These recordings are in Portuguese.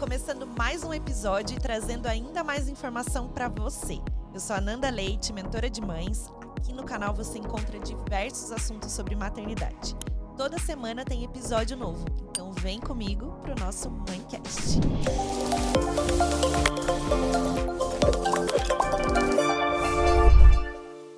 começando mais um episódio e trazendo ainda mais informação para você. Eu sou a Nanda Leite, mentora de mães. Aqui no canal você encontra diversos assuntos sobre maternidade. Toda semana tem episódio novo, então vem comigo pro nosso Mãecast.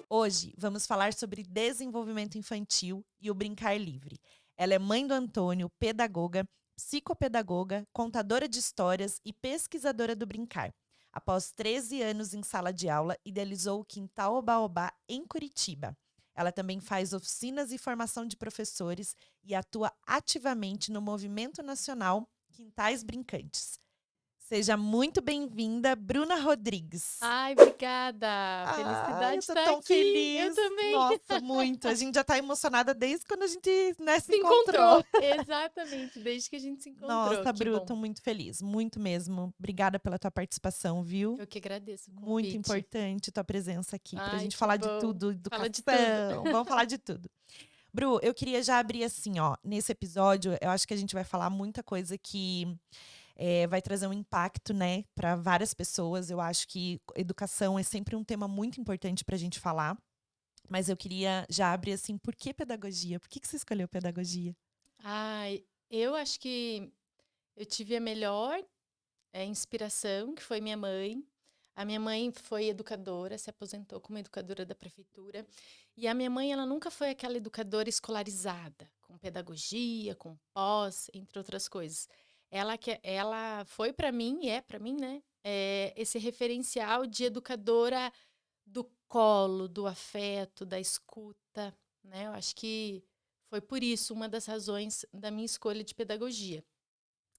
Hoje vamos falar sobre desenvolvimento infantil e o brincar livre. Ela é mãe do Antônio, pedagoga, psicopedagoga, contadora de histórias e pesquisadora do brincar. Após 13 anos em sala de aula, idealizou o Quintal Obaobá em Curitiba. Ela também faz oficinas e formação de professores e atua ativamente no movimento nacional Quintais Brincantes. Seja muito bem-vinda, Bruna Rodrigues. Ai, obrigada! Eu Felicidade tô estar tão aqui. feliz. Eu também. Nossa, muito. A gente já tá emocionada desde quando a gente, se Se encontrou. Exatamente, desde que a gente se encontrou. Nossa, Que Bru, bom. tô muito feliz, muito mesmo. Obrigada pela tua participação, viu? Eu que agradeço o Muito convite. importante tua presença aqui pra Ai, gente que falar de bom. tudo, Fala de educação, tudo. vamos falar de tudo. Bru, eu queria já abrir assim, ó, nesse episódio, eu acho que a gente vai falar muita coisa que vai trazer um impacto, né, para várias pessoas. Eu acho que educação é sempre um tema muito importante pra gente falar. Mas eu queria já abrir assim, por que pedagogia? Por que você escolheu pedagogia? Ai, eu acho que eu tive a melhor inspiração, que foi minha mãe. A minha mãe foi educadora, se aposentou como educadora da prefeitura. E a minha mãe, ela nunca foi aquela educadora escolarizada, com pedagogia, com pós, entre outras coisas. Ela foi para mim, e é para mim, né? Esse referencial de educadora do colo, do afeto, da escuta, né? Eu acho que foi por isso uma das razões da minha escolha de pedagogia.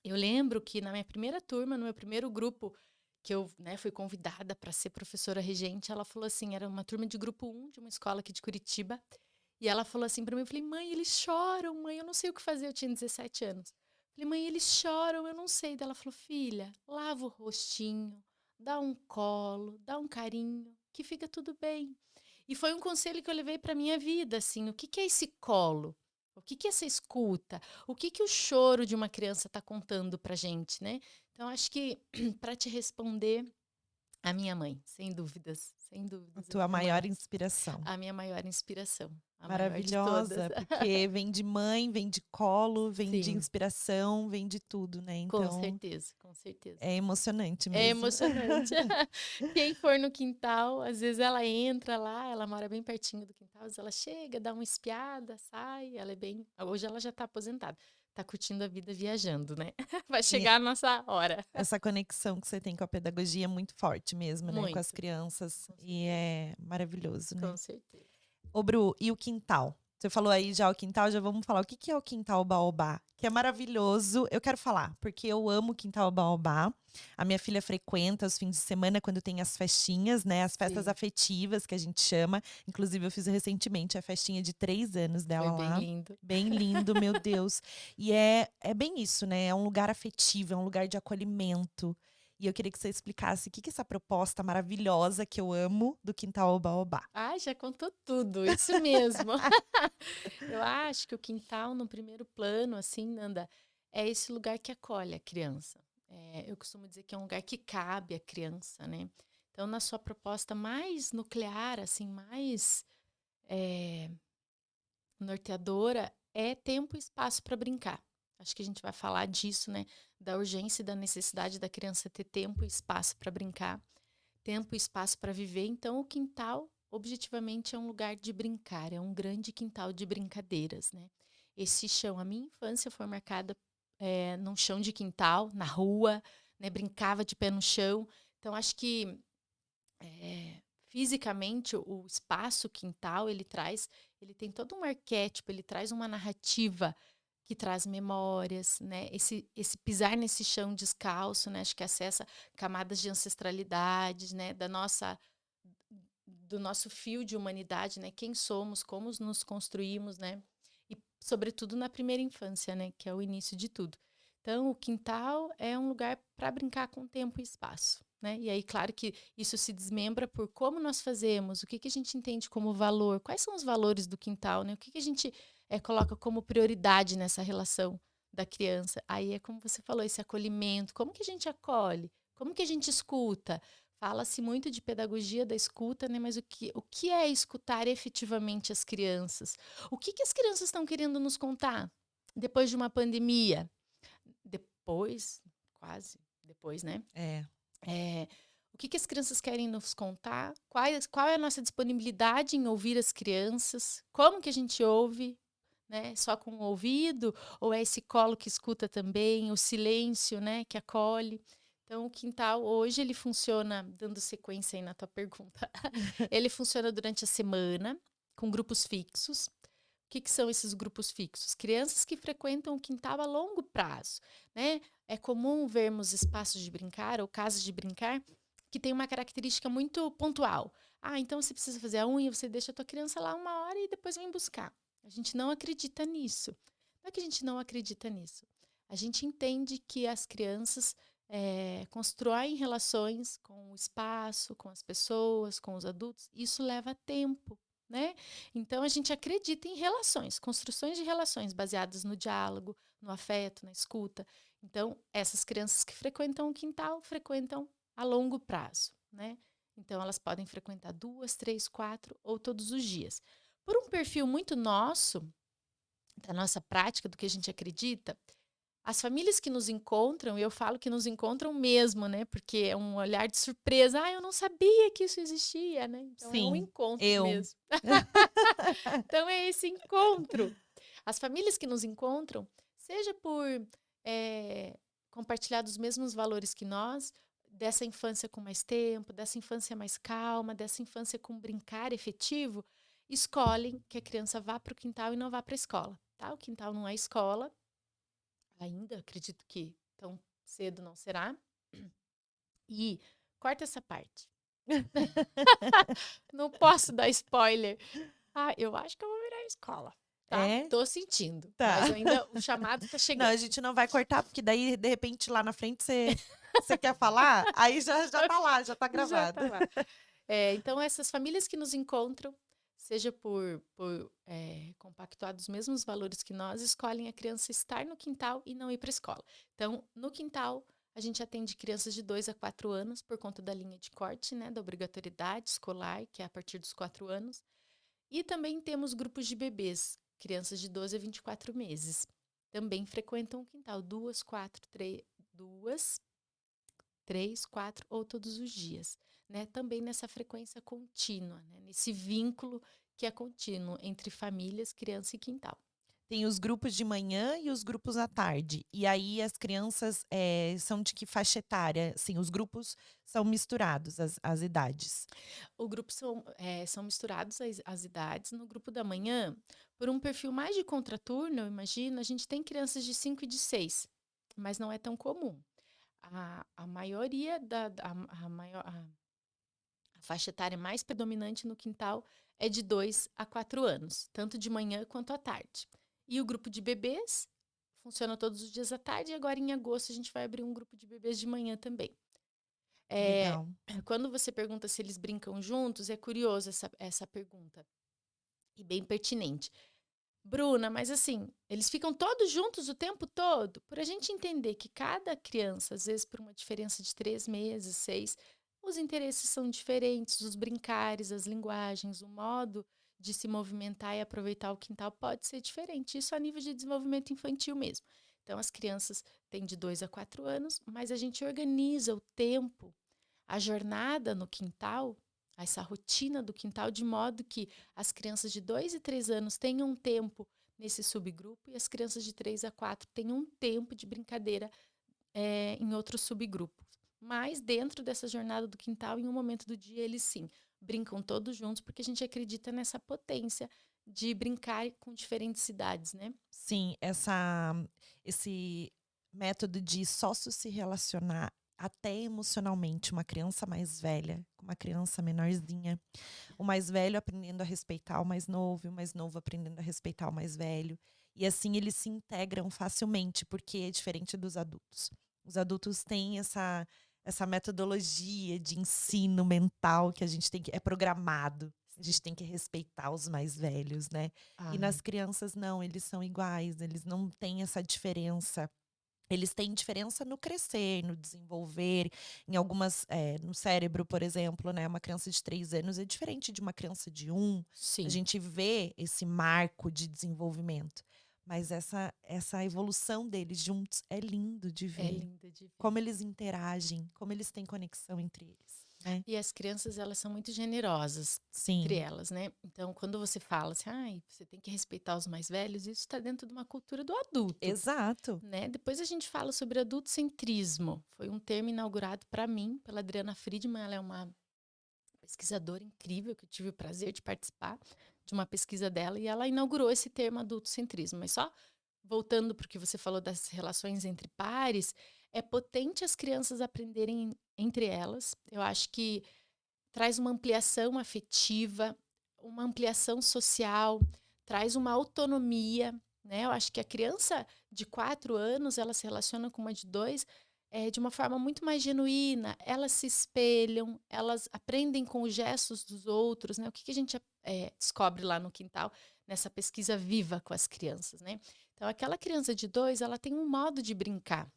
Eu lembro que na minha primeira turma, no meu primeiro grupo, que eu, né, fui convidada para ser professora regente, ela falou assim, era uma turma de grupo 1 de uma escola aqui de Curitiba, e ela falou assim para mim, eu falei, mãe, eles choram, mãe, eu não sei o que fazer, eu tinha 17 anos. Falei, mãe, eles choram, eu não sei. Daí ela falou, filha, lava o rostinho, dá um colo, dá um carinho, que fica tudo bem. E foi um conselho que eu levei para minha vida, assim, o que é esse colo? O que é essa escuta? O que o choro de uma criança está contando pra gente, né? Então, acho que para te responder, a minha mãe, sem dúvidas, A a tua minha mãe, maior inspiração. a minha maior inspiração, a maior de todas. Maravilhosa, porque vem de mãe, vem de colo, vem de Sim, inspiração, vem de tudo, né? com Então, certeza, com certeza. é emocionante É mesmo. emocionante. Quem for no quintal, às vezes ela entra lá, ela mora bem pertinho do quintal, às vezes ela chega, dá uma espiada, sai, ela é bem... Hoje ela já tá aposentada, tá curtindo a vida viajando, né? Vai E chegar a nossa hora. essa conexão que você tem com a pedagogia é muito forte mesmo, né? Com as Muito, crianças. com E certeza, é maravilhoso, né? com certeza. Ô, Bru, e o quintal? Você falou aí já o quintal, já vamos falar. O que é o Quintal Baobá? Que é maravilhoso. Eu quero falar, porque eu amo o Quintal Baobá. A minha filha frequenta os fins de semana quando tem as festinhas, né? As festas Sim, afetivas, que a gente chama. Inclusive, eu fiz recentemente a festinha de 3 anos foi dela bem lá. lindo. Bem lindo, meu Deus. E é bem isso, né? É um lugar afetivo, é um lugar de acolhimento. E eu queria que você explicasse o que é essa proposta maravilhosa que eu amo do Quintal Baobá. Ai, já contou tudo, isso mesmo. Eu acho que o quintal, no primeiro plano, assim, Nanda, é esse lugar que acolhe a criança. Eu costumo dizer que é um lugar que cabe a criança, né? Então, na sua proposta mais nuclear, assim, mais eh, norteadora, é tempo e espaço para brincar. Acho que a gente vai falar disso, né? Da urgência e da necessidade da criança ter tempo e espaço para brincar, tempo e espaço para viver. Então, o quintal, objetivamente, é um lugar de brincar, é um grande quintal de brincadeiras, né? Esse chão, a minha infância foi marcada num chão de quintal, na rua, né? Brincava de pé no chão. Então, acho que fisicamente o espaço quintal, ele tem todo um arquétipo, ele traz uma narrativa que traz memórias, né? Esse pisar nesse chão descalço, né? Acho que acessa camadas de ancestralidades, né? Do nosso fio de humanidade, né? Quem somos, como nos construímos, né? E sobretudo na primeira infância, né? Que é o início de tudo. Então, o quintal é um lugar para brincar com tempo e espaço, né? E aí, claro que isso se desmembra por como nós fazemos, o que a gente entende como valor, quais são os valores do quintal, né? O que a gente coloca como prioridade nessa relação da criança. Aí é como você falou, esse acolhimento. Como que a gente acolhe? Como que a gente escuta? Fala-se muito de pedagogia da escuta, né? Mas o que é escutar efetivamente as crianças? O que as crianças estão querendo nos contar depois de uma pandemia? Depois, quase depois, né? É. O que as crianças querem nos contar? Qual é a nossa disponibilidade em ouvir as crianças? Como que a gente ouve? Né? Só com o ouvido? Ou é esse colo que escuta também? O silêncio, né? Que acolhe? Então, o quintal hoje ele funciona, dando sequência aí na tua pergunta, ele funciona durante a semana, com grupos fixos. O que são esses grupos fixos? Crianças que frequentam o quintal a longo prazo, né? É comum vermos espaços de brincar ou casas de brincar que tem uma característica muito pontual. Ah, então você precisa fazer a unha, você deixa a tua criança lá 1 hora e depois vem buscar. A gente não acredita nisso. Não é que a gente não acredita nisso. A gente entende que as crianças constroem relações com o espaço, com as pessoas, com os adultos. Isso leva tempo, né? Então, a gente acredita em relações, construções de relações baseadas no diálogo, no afeto, na escuta. Então, essas crianças que frequentam o quintal, frequentam a longo prazo, né? Então, elas podem frequentar 2, 3, 4 ou todos os dias. Por um perfil muito nosso, da nossa prática, do que a gente acredita, as famílias que nos encontram, eu falo que nos encontram mesmo, né? Porque é um olhar de surpresa. Ah, eu não sabia que isso existia, né? Então, é um Sim, encontro eu. mesmo. Então, é esse encontro. As famílias que nos encontram, seja por compartilhar dos mesmos valores que nós, dessa infância com mais tempo, dessa infância mais calma, dessa infância com brincar efetivo, escolhem que a criança vá para o quintal e não vá para a escola. Tá? O quintal não é escola, ainda acredito que tão cedo não será. E corta essa parte. Não posso dar spoiler. Ah, eu acho que eu vou virar escola. Tá? É? Tô sentindo. Tá. Mas ainda o chamado tá Não, a chegando. gente não vai cortar, porque daí, de repente, lá na frente você quer falar, aí já tá lá, já tá Já gravado. tá lá. Então, essas famílias que nos encontram, seja por compactuar dos mesmos valores que nós, escolhem a criança estar no quintal e não ir para a escola. Então, no quintal, a gente atende crianças de 2 a 4 anos, por conta da linha de corte, né, da obrigatoriedade escolar, que é a partir dos 4 anos. E também temos grupos de bebês, crianças de 12 a 24 meses. Também frequentam o quintal 2, 3, 4 ou todos os dias, né? Também nessa frequência contínua, né? Nesse vínculo que é contínuo entre famílias, criança e quintal. Tem os grupos de manhã e os grupos à tarde. E aí as crianças são de que faixa etária? Assim, os grupos são misturados, as idades. O grupo são misturados as idades. No grupo da manhã, por um perfil mais de contraturno, eu imagino, a gente tem crianças de 5 e de 6, mas não é tão comum. A maioria a faixa etária mais predominante no quintal é de 2 a 4 anos, tanto de manhã quanto à tarde. E o grupo de bebês funciona todos os dias à tarde, e agora em agosto a gente vai abrir um grupo de bebês de manhã também. Legal. Quando você pergunta se eles brincam juntos, é curioso essa pergunta. E bem pertinente. Bruna, mas assim, eles ficam todos juntos o tempo todo? Por a gente entender que cada criança, às vezes por uma diferença de 3 meses, 6, os interesses são diferentes, os brincares, as linguagens, o modo de se movimentar e aproveitar o quintal pode ser diferente. Isso a nível de desenvolvimento infantil mesmo. Então, as crianças têm de 2 a 4 anos, mas a gente organiza o tempo, a jornada no quintal, essa rotina do quintal, de modo que as crianças de 2 e 3 anos tenham um tempo nesse subgrupo e as crianças de 3 a 4 tenham um tempo de brincadeira em outro subgrupo. Mas dentro dessa jornada do quintal, em um momento do dia, eles sim brincam todos juntos, porque a gente acredita nessa potência de brincar com diferentes idades, né? Sim, esse método de sócio se relacionar até emocionalmente, uma criança mais velha com uma criança menorzinha, o mais velho aprendendo a respeitar o mais novo, e o mais novo aprendendo a respeitar o mais velho. E assim eles se integram facilmente, porque é diferente dos adultos. Os adultos têm essa metodologia de ensino mental que a gente tem que é programado. A gente tem que respeitar os mais velhos, né? E Ai, nas crianças, não, eles são iguais, eles não têm essa diferença. Eles têm diferença no crescer, no desenvolver, em algumas, no cérebro, por exemplo, né? Uma criança de 3 anos é diferente de uma criança de 1. A sim, gente vê esse marco de desenvolvimento. Mas essa evolução deles juntos é lindo de é ver. linda de ver. Como eles interagem, como eles têm conexão entre eles, né? E as crianças, elas são muito generosas entre Sim, elas, né? Então, quando você fala assim, ai, você tem que respeitar os mais velhos, isso está dentro de uma cultura do adulto, exato. né? Depois a gente fala sobre adultocentrismo. Foi um termo inaugurado para mim pela Adriana Friedman. Ela é uma pesquisadora incrível que eu tive o prazer de participar de uma pesquisa dela e ela inaugurou esse termo adultocentrismo. Mas só voltando para o que você falou das relações entre pares, é potente as crianças aprenderem entre elas. Eu acho que traz uma ampliação afetiva, uma ampliação social, traz uma autonomia, né? Eu acho que a criança de 4 anos, ela se relaciona com uma de 2 de uma forma muito mais genuína. Elas se espelham, elas aprendem com os gestos dos outros, né? O que que a gente descobre lá no quintal, nessa pesquisa viva com as crianças, né? Então, aquela criança de 2, ela tem um modo de brincar.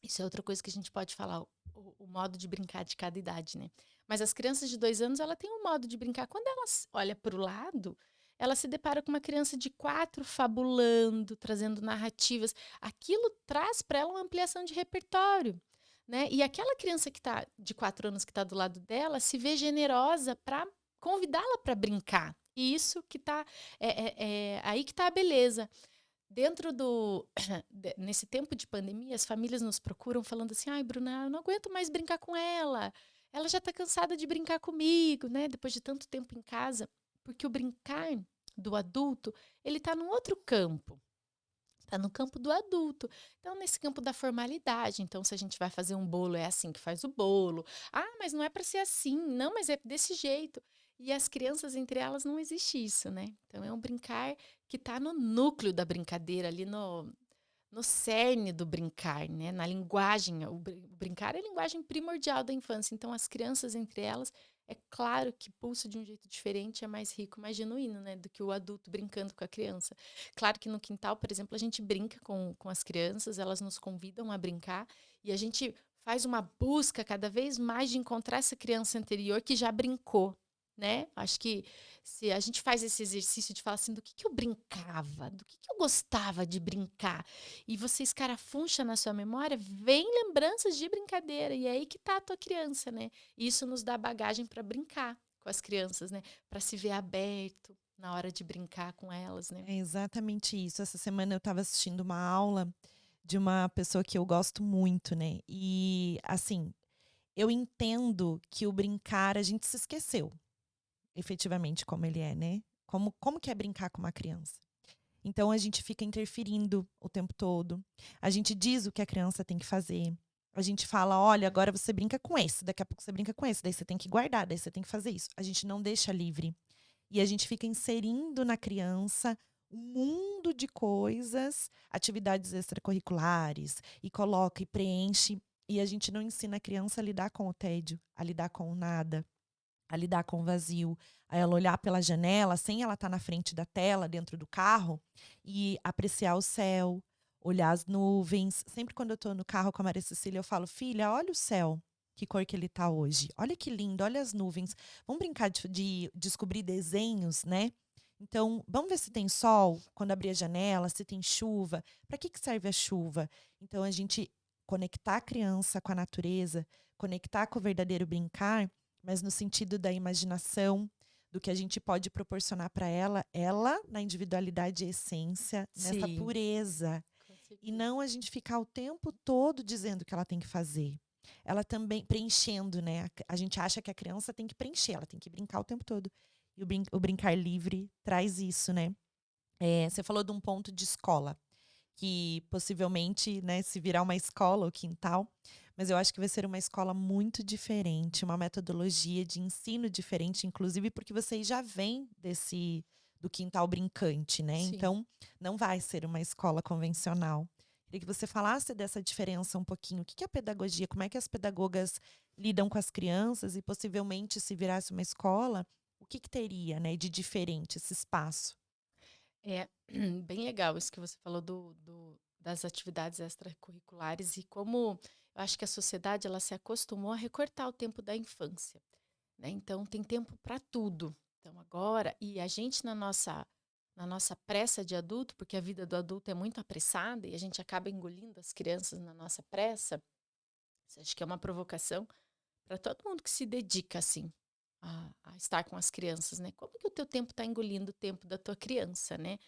Isso é outra coisa que a gente pode falar, o modo de brincar de cada idade, né? Mas as crianças de 2 anos, ela tem um modo de brincar. Quando ela olha para o lado, ela se depara com uma criança de 4 fabulando, trazendo narrativas. Aquilo traz para ela uma ampliação de repertório, né? E aquela criança que tá de 4 anos que está do lado dela se vê generosa para convidá-la para brincar. E isso que tá aí que tá a beleza. Dentro do nesse tempo de pandemia, as famílias nos procuram falando assim: "Ai, Bruna, eu não aguento mais brincar com ela. Ela já está cansada de brincar comigo, né, depois de tanto tempo em casa", porque o brincar do adulto, ele está num outro campo. Tá no campo do adulto. Então, nesse campo da formalidade. Então, se a gente vai fazer um bolo, é assim que faz o bolo. Ah, mas não é para ser assim. Não, mas é desse jeito. E as crianças, entre elas, não existe isso, né? Então, é um brincar que tá no núcleo da brincadeira, ali no cerne do brincar, né? Na linguagem. O brincar é a linguagem primordial da infância. Então, as crianças, entre elas, é claro que pulsa de um jeito diferente, é mais rico, mais genuíno, né? Do que o adulto brincando com a criança. Claro que no quintal, por exemplo, a gente brinca com as crianças, elas nos convidam a brincar e a gente faz uma busca cada vez mais de encontrar essa criança anterior que já brincou, né? Acho que se a gente faz esse exercício de falar assim, do que eu brincava, do que eu gostava de brincar, e você escarafuncha na sua memória, vem lembranças de brincadeira, e é aí que tá a tua criança, né? E isso nos dá bagagem para brincar com as crianças, né? Para se ver aberto na hora de brincar com elas, né? É exatamente isso. Essa semana eu estava assistindo uma aula de uma pessoa que eu gosto muito, né? E assim, eu entendo que o brincar a gente se esqueceu, efetivamente, como ele é, né? Como que é brincar com uma criança? Então a gente fica interferindo o tempo todo. A gente diz o que a criança tem que fazer. A gente fala, olha, agora você brinca com esse, daqui a pouco você brinca com esse, daí você tem que guardar, daí você tem que fazer isso. A gente não deixa livre. E a gente fica inserindo na criança um mundo de coisas, atividades extracurriculares, e coloca e preenche. E a gente não ensina a criança a lidar com o tédio, a lidar com o nada, a lidar com o vazio, a ela olhar pela janela, sem ela estar na frente da tela, dentro do carro, e apreciar o céu, olhar as nuvens. Sempre quando eu estou no carro com a Maria Cecília, eu falo, filha, olha o céu. Que cor que ele tá hoje. Olha que lindo, olha as nuvens. Vamos brincar de descobrir desenhos, né? Então, vamos ver se tem sol quando abrir a janela, se tem chuva. Para que serve a chuva? Então, a gente conectar a criança com a natureza, conectar com o verdadeiro brincar, mas no sentido da imaginação, do que a gente pode proporcionar para ela, ela na individualidade e essência, nessa Sim, pureza. com E certeza. não a gente ficar o tempo todo dizendo o que ela tem que fazer. Ela também preenchendo, né? A gente acha que a criança tem que preencher, ela tem que brincar o tempo todo. E o brincar livre traz isso, né? Você falou de um ponto de escola, que possivelmente, né, se virar uma escola, o quintal, mas eu acho que vai ser uma escola muito diferente, uma metodologia de ensino diferente, inclusive porque vocês já vêm do quintal brincante, né? Sim. Então, não vai ser uma escola convencional. Queria que você falasse dessa diferença um pouquinho. O que é a pedagogia? Como é que as pedagogas lidam com as crianças e possivelmente, se virasse uma escola, o que teria, né, de diferente esse espaço? É bem legal isso que você falou das atividades extracurriculares e como eu acho que a sociedade ela se acostumou a recortar o tempo da infância, né? Então tem tempo para tudo. Então agora, e a gente na nossa pressa de adulto, porque a vida do adulto é muito apressada e a gente acaba engolindo as crianças na nossa pressa, isso acho que é uma provocação para todo mundo que se dedica assim a estar com as crianças, né? Como que o teu tempo está engolindo o tempo da tua criança, né?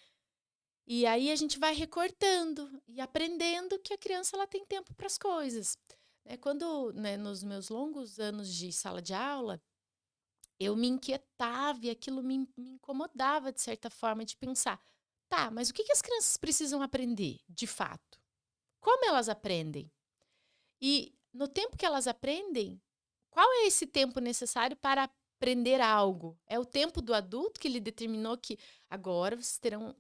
E aí a gente vai recortando e aprendendo que a criança ela tem tempo para as coisas. Né? Quando, né, nos meus longos anos de sala de aula, eu me inquietava e aquilo me incomodava de certa forma de pensar, tá, mas o que as crianças precisam aprender de fato? Como elas aprendem? E no tempo que elas aprendem, qual é esse tempo necessário para aprender algo? É o tempo do adulto que ele determinou que agora vocês terão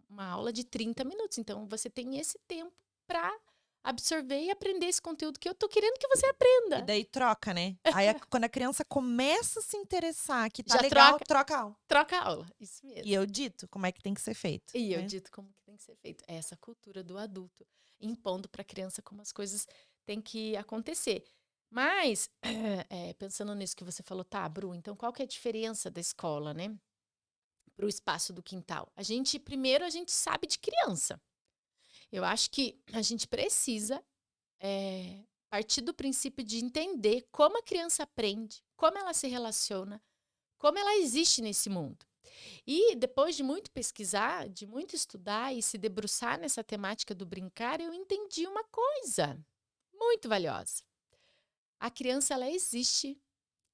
uma aula de 30 minutos. Então, você tem esse tempo para absorver e aprender esse conteúdo que eu estou querendo que você E aprenda. daí troca, né? Aí quando a criança começa a se interessar, que tá Já legal, troca a aula. troca a aula. Isso E mesmo. eu dito como é que tem que ser feito, E eu né? dito como que tem que ser feito. É essa cultura do adulto, impondo para a criança como as coisas têm que acontecer. Mas, pensando nisso que você falou, tá, Bru, então qual que é a diferença da escola, né, para o espaço do quintal? Primeiro, a gente sabe de criança. Eu acho que a gente precisa partir do princípio de entender como a criança aprende, como ela se relaciona, como ela existe nesse mundo. E depois de muito pesquisar, de muito estudar e se debruçar nessa temática do brincar, eu entendi uma coisa muito valiosa. A criança, ela existe,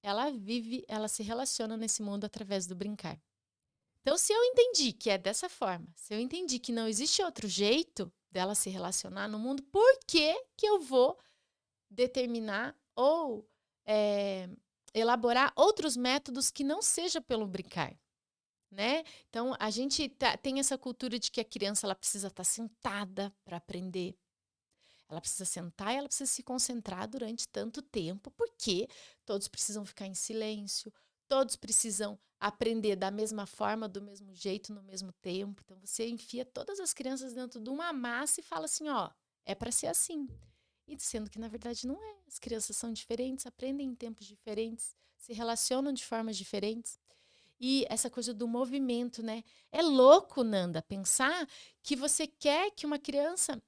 ela vive, ela se relaciona nesse mundo através do brincar. Então, se eu entendi que é dessa forma, se eu entendi que não existe outro jeito dela se relacionar no mundo, por que que eu vou determinar ou elaborar outros métodos que não seja pelo brincar? Né? Então, a gente tem essa cultura de que a criança ela precisa estar sentada para aprender. Ela precisa sentar e ela precisa se concentrar durante tanto tempo, porque todos precisam ficar em silêncio, todos precisam aprender da mesma forma, do mesmo jeito, no mesmo tempo. Então, você enfia todas as crianças dentro de uma massa e fala assim, ó, é para ser assim. E sendo que, na verdade, não é. As crianças são diferentes, aprendem em tempos diferentes, se relacionam de formas diferentes. E essa coisa do movimento, né? É louco, Nanda, pensar que você quer que uma criança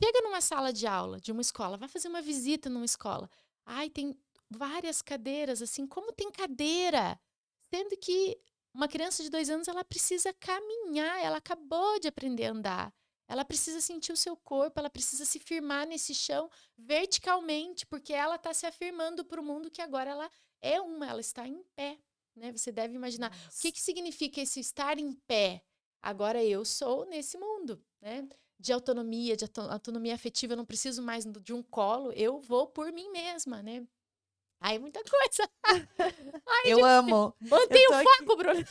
chega numa sala de aula de uma escola, vai fazer uma visita numa escola. Ai, tem várias cadeiras, assim, como tem cadeira? Sendo que uma criança de 2 anos, ela precisa caminhar, ela acabou de aprender a andar. Ela precisa sentir o seu corpo, ela precisa se firmar nesse chão verticalmente, porque ela está se afirmando para o mundo que agora ela está em pé. Né? Você deve imaginar o que significa esse estar em pé. Agora eu sou nesse mundo, né? De autonomia, autonomia afetiva, eu não preciso mais de um colo, eu vou por mim mesma, né? Aí muita coisa. Ai, Eu amo. mantém o foco, Bruno.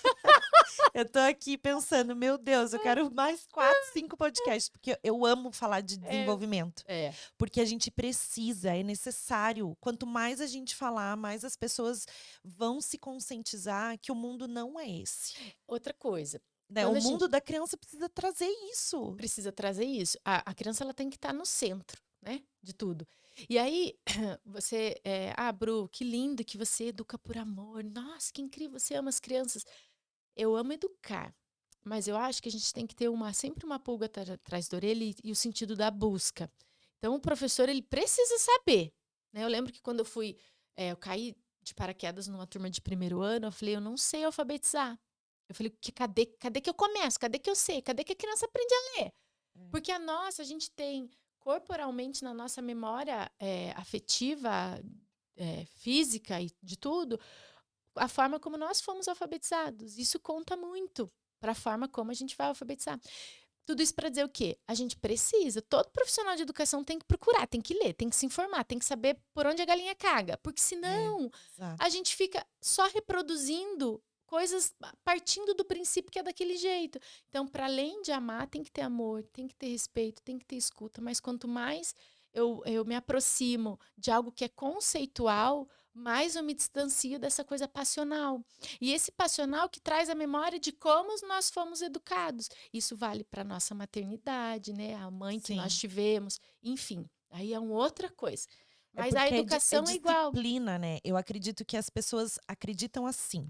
Eu tô aqui pensando, meu Deus, eu quero mais 4, 5 podcasts, porque eu amo falar de desenvolvimento. É. Porque a gente precisa, é necessário. Quanto mais a gente falar, mais as pessoas vão se conscientizar que o mundo não é esse. Outra coisa. Né? O mundo da criança precisa trazer isso. Precisa trazer isso. A criança ela tem que estar no centro, né? De tudo. E aí, você... Bru, que lindo que você educa por amor. Nossa, que incrível, você ama as crianças. Eu amo educar. Mas eu acho que a gente tem que ter sempre uma pulga atrás da orelha e o sentido da busca. Então, o professor, ele precisa saber. Né? Eu lembro que quando eu caí de paraquedas numa turma de primeiro ano, eu falei, eu não sei alfabetizar. Eu falei, cadê que eu começo? Cadê que eu sei? Cadê que a criança aprende a ler? Porque a gente tem corporalmente na nossa memória afetiva, física e de tudo, a forma como nós fomos alfabetizados. Isso conta muito para a forma como a gente vai alfabetizar. Tudo isso para dizer o quê? A gente precisa, todo profissional de educação tem que procurar, tem que ler, tem que se informar, tem que saber por onde a galinha caga, porque senão a gente fica só reproduzindo coisas partindo do princípio que é daquele jeito. Então, para além de amar, tem que ter amor, tem que ter respeito, tem que ter escuta, mas quanto mais eu me aproximo de algo que é conceitual, mais eu me distancio dessa coisa passional. E esse passional que traz a memória de como nós fomos educados. Isso vale para nossa maternidade, né? A mãe que nós Sim. tivemos, enfim. Aí é uma outra coisa. É Mas a porque é educação é igual. disciplina, né? Eu acredito que as pessoas acreditam assim.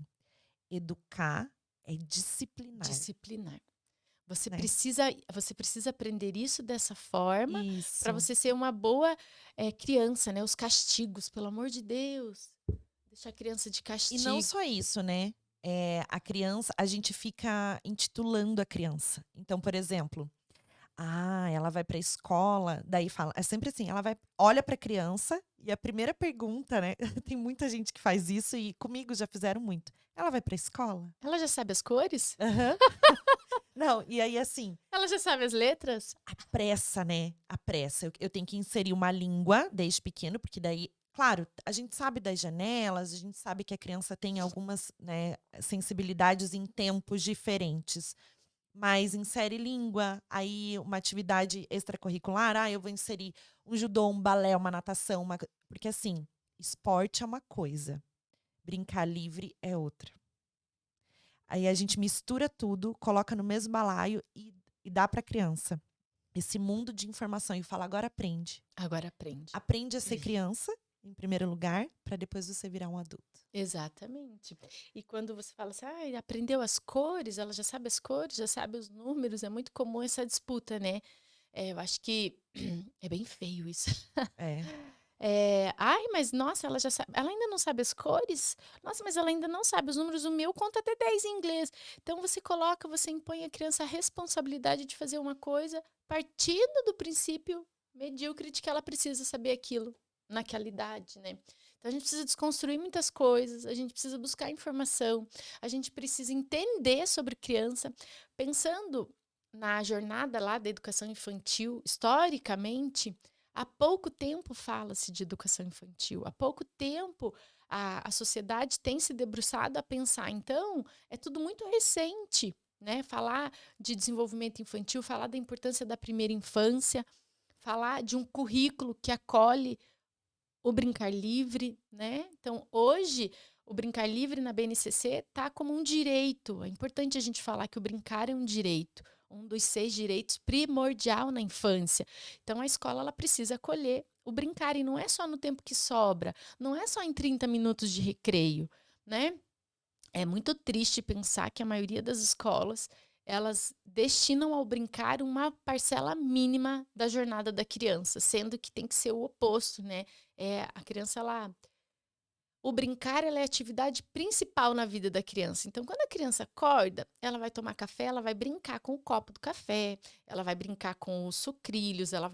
Educar é disciplinar, Disciplinar. né? Você precisa aprender isso dessa forma para Isso. você ser uma boa criança, né? Os castigos, pelo amor de Deus. Deixa a criança de E não castigo. só isso, né? A criança, a gente fica intitulando a criança. Então, por exemplo, ela vai para a escola, daí fala, é sempre assim, ela vai, olha para a criança e a primeira pergunta, né? Tem muita gente que faz isso e comigo já fizeram muito. Ela vai para a escola? Ela já sabe as cores? Aham. Não, e aí assim, Ela já sabe as letras? a pressa, né? A pressa. Eu tenho que inserir uma língua desde pequeno, porque daí, claro, a gente sabe das janelas, a gente sabe que a criança tem algumas, né, sensibilidades em tempos diferentes. Mas insere língua, aí uma atividade extracurricular, eu vou inserir um judô, um balé, uma natação, porque assim, esporte é uma coisa, brincar livre é outra. Aí a gente mistura tudo, coloca no mesmo balaio e dá para a criança esse mundo de informação e fala: agora aprende. Agora aprende. Aprende a ser criança, em primeiro lugar, para depois você virar um adulto. Exatamente. E quando você fala assim, aprendeu as cores, ela já sabe as cores, já sabe os números, é muito comum essa disputa, né? Eu acho que é bem feio isso. É. Mas nossa, ela já sabe, ela ainda não sabe as cores? Nossa, mas ela ainda não sabe os números, o meu conta até 10 em inglês. Então você impõe à criança a responsabilidade de fazer uma coisa partindo do princípio medíocre de que ela precisa saber aquilo naquela idade, né? Então a gente precisa desconstruir muitas coisas, a gente precisa buscar informação, a gente precisa entender sobre criança, pensando na jornada lá da educação infantil, historicamente. Há pouco tempo fala-se de educação infantil, há pouco tempo a sociedade tem se debruçado a pensar. Então, é tudo muito recente, né? Falar de desenvolvimento infantil, falar da importância da primeira infância, falar de um currículo que acolhe o brincar livre, né? Então, hoje, o brincar livre na BNCC está como um direito. É importante a gente falar que o brincar é um direito, um dos 6 direitos primordial na infância. Então, a escola ela precisa acolher o brincar, e não é só no tempo que sobra, não é só em 30 minutos de recreio, né? É muito triste pensar que a maioria das escolas elas destinam ao brincar uma parcela mínima da jornada da criança, sendo que tem que ser o oposto, né? A criança, o brincar ela é a atividade principal na vida da criança. Então, quando a criança acorda, ela vai tomar café, ela vai brincar com o copo do café, ela vai brincar com os sucrilhos, ela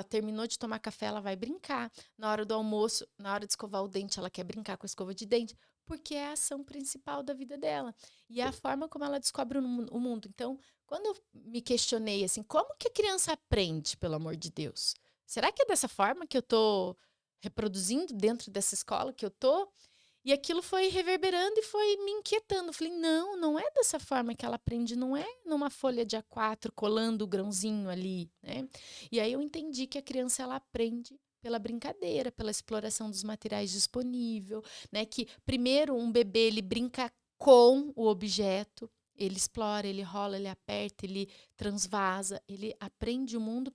terminou de tomar café, ela vai brincar. Na hora do almoço, na hora de escovar o dente, ela quer brincar com a escova de dente, porque é a ação principal da vida dela. E é a forma como ela descobre o mundo. Então, quando eu me questionei assim, como que a criança aprende, pelo amor de Deus? Será que é dessa forma que eu tô reproduzindo dentro dessa escola que eu tô? E aquilo foi reverberando e foi me inquietando. Eu falei, não é dessa forma que ela aprende, não é numa folha de A4 colando o grãozinho ali, né? E aí eu entendi que a criança ela aprende pela brincadeira, pela exploração dos materiais disponíveis, né? Que primeiro um bebê ele brinca com o objeto, ele explora, ele rola, ele aperta, ele transvasa, ele aprende o mundo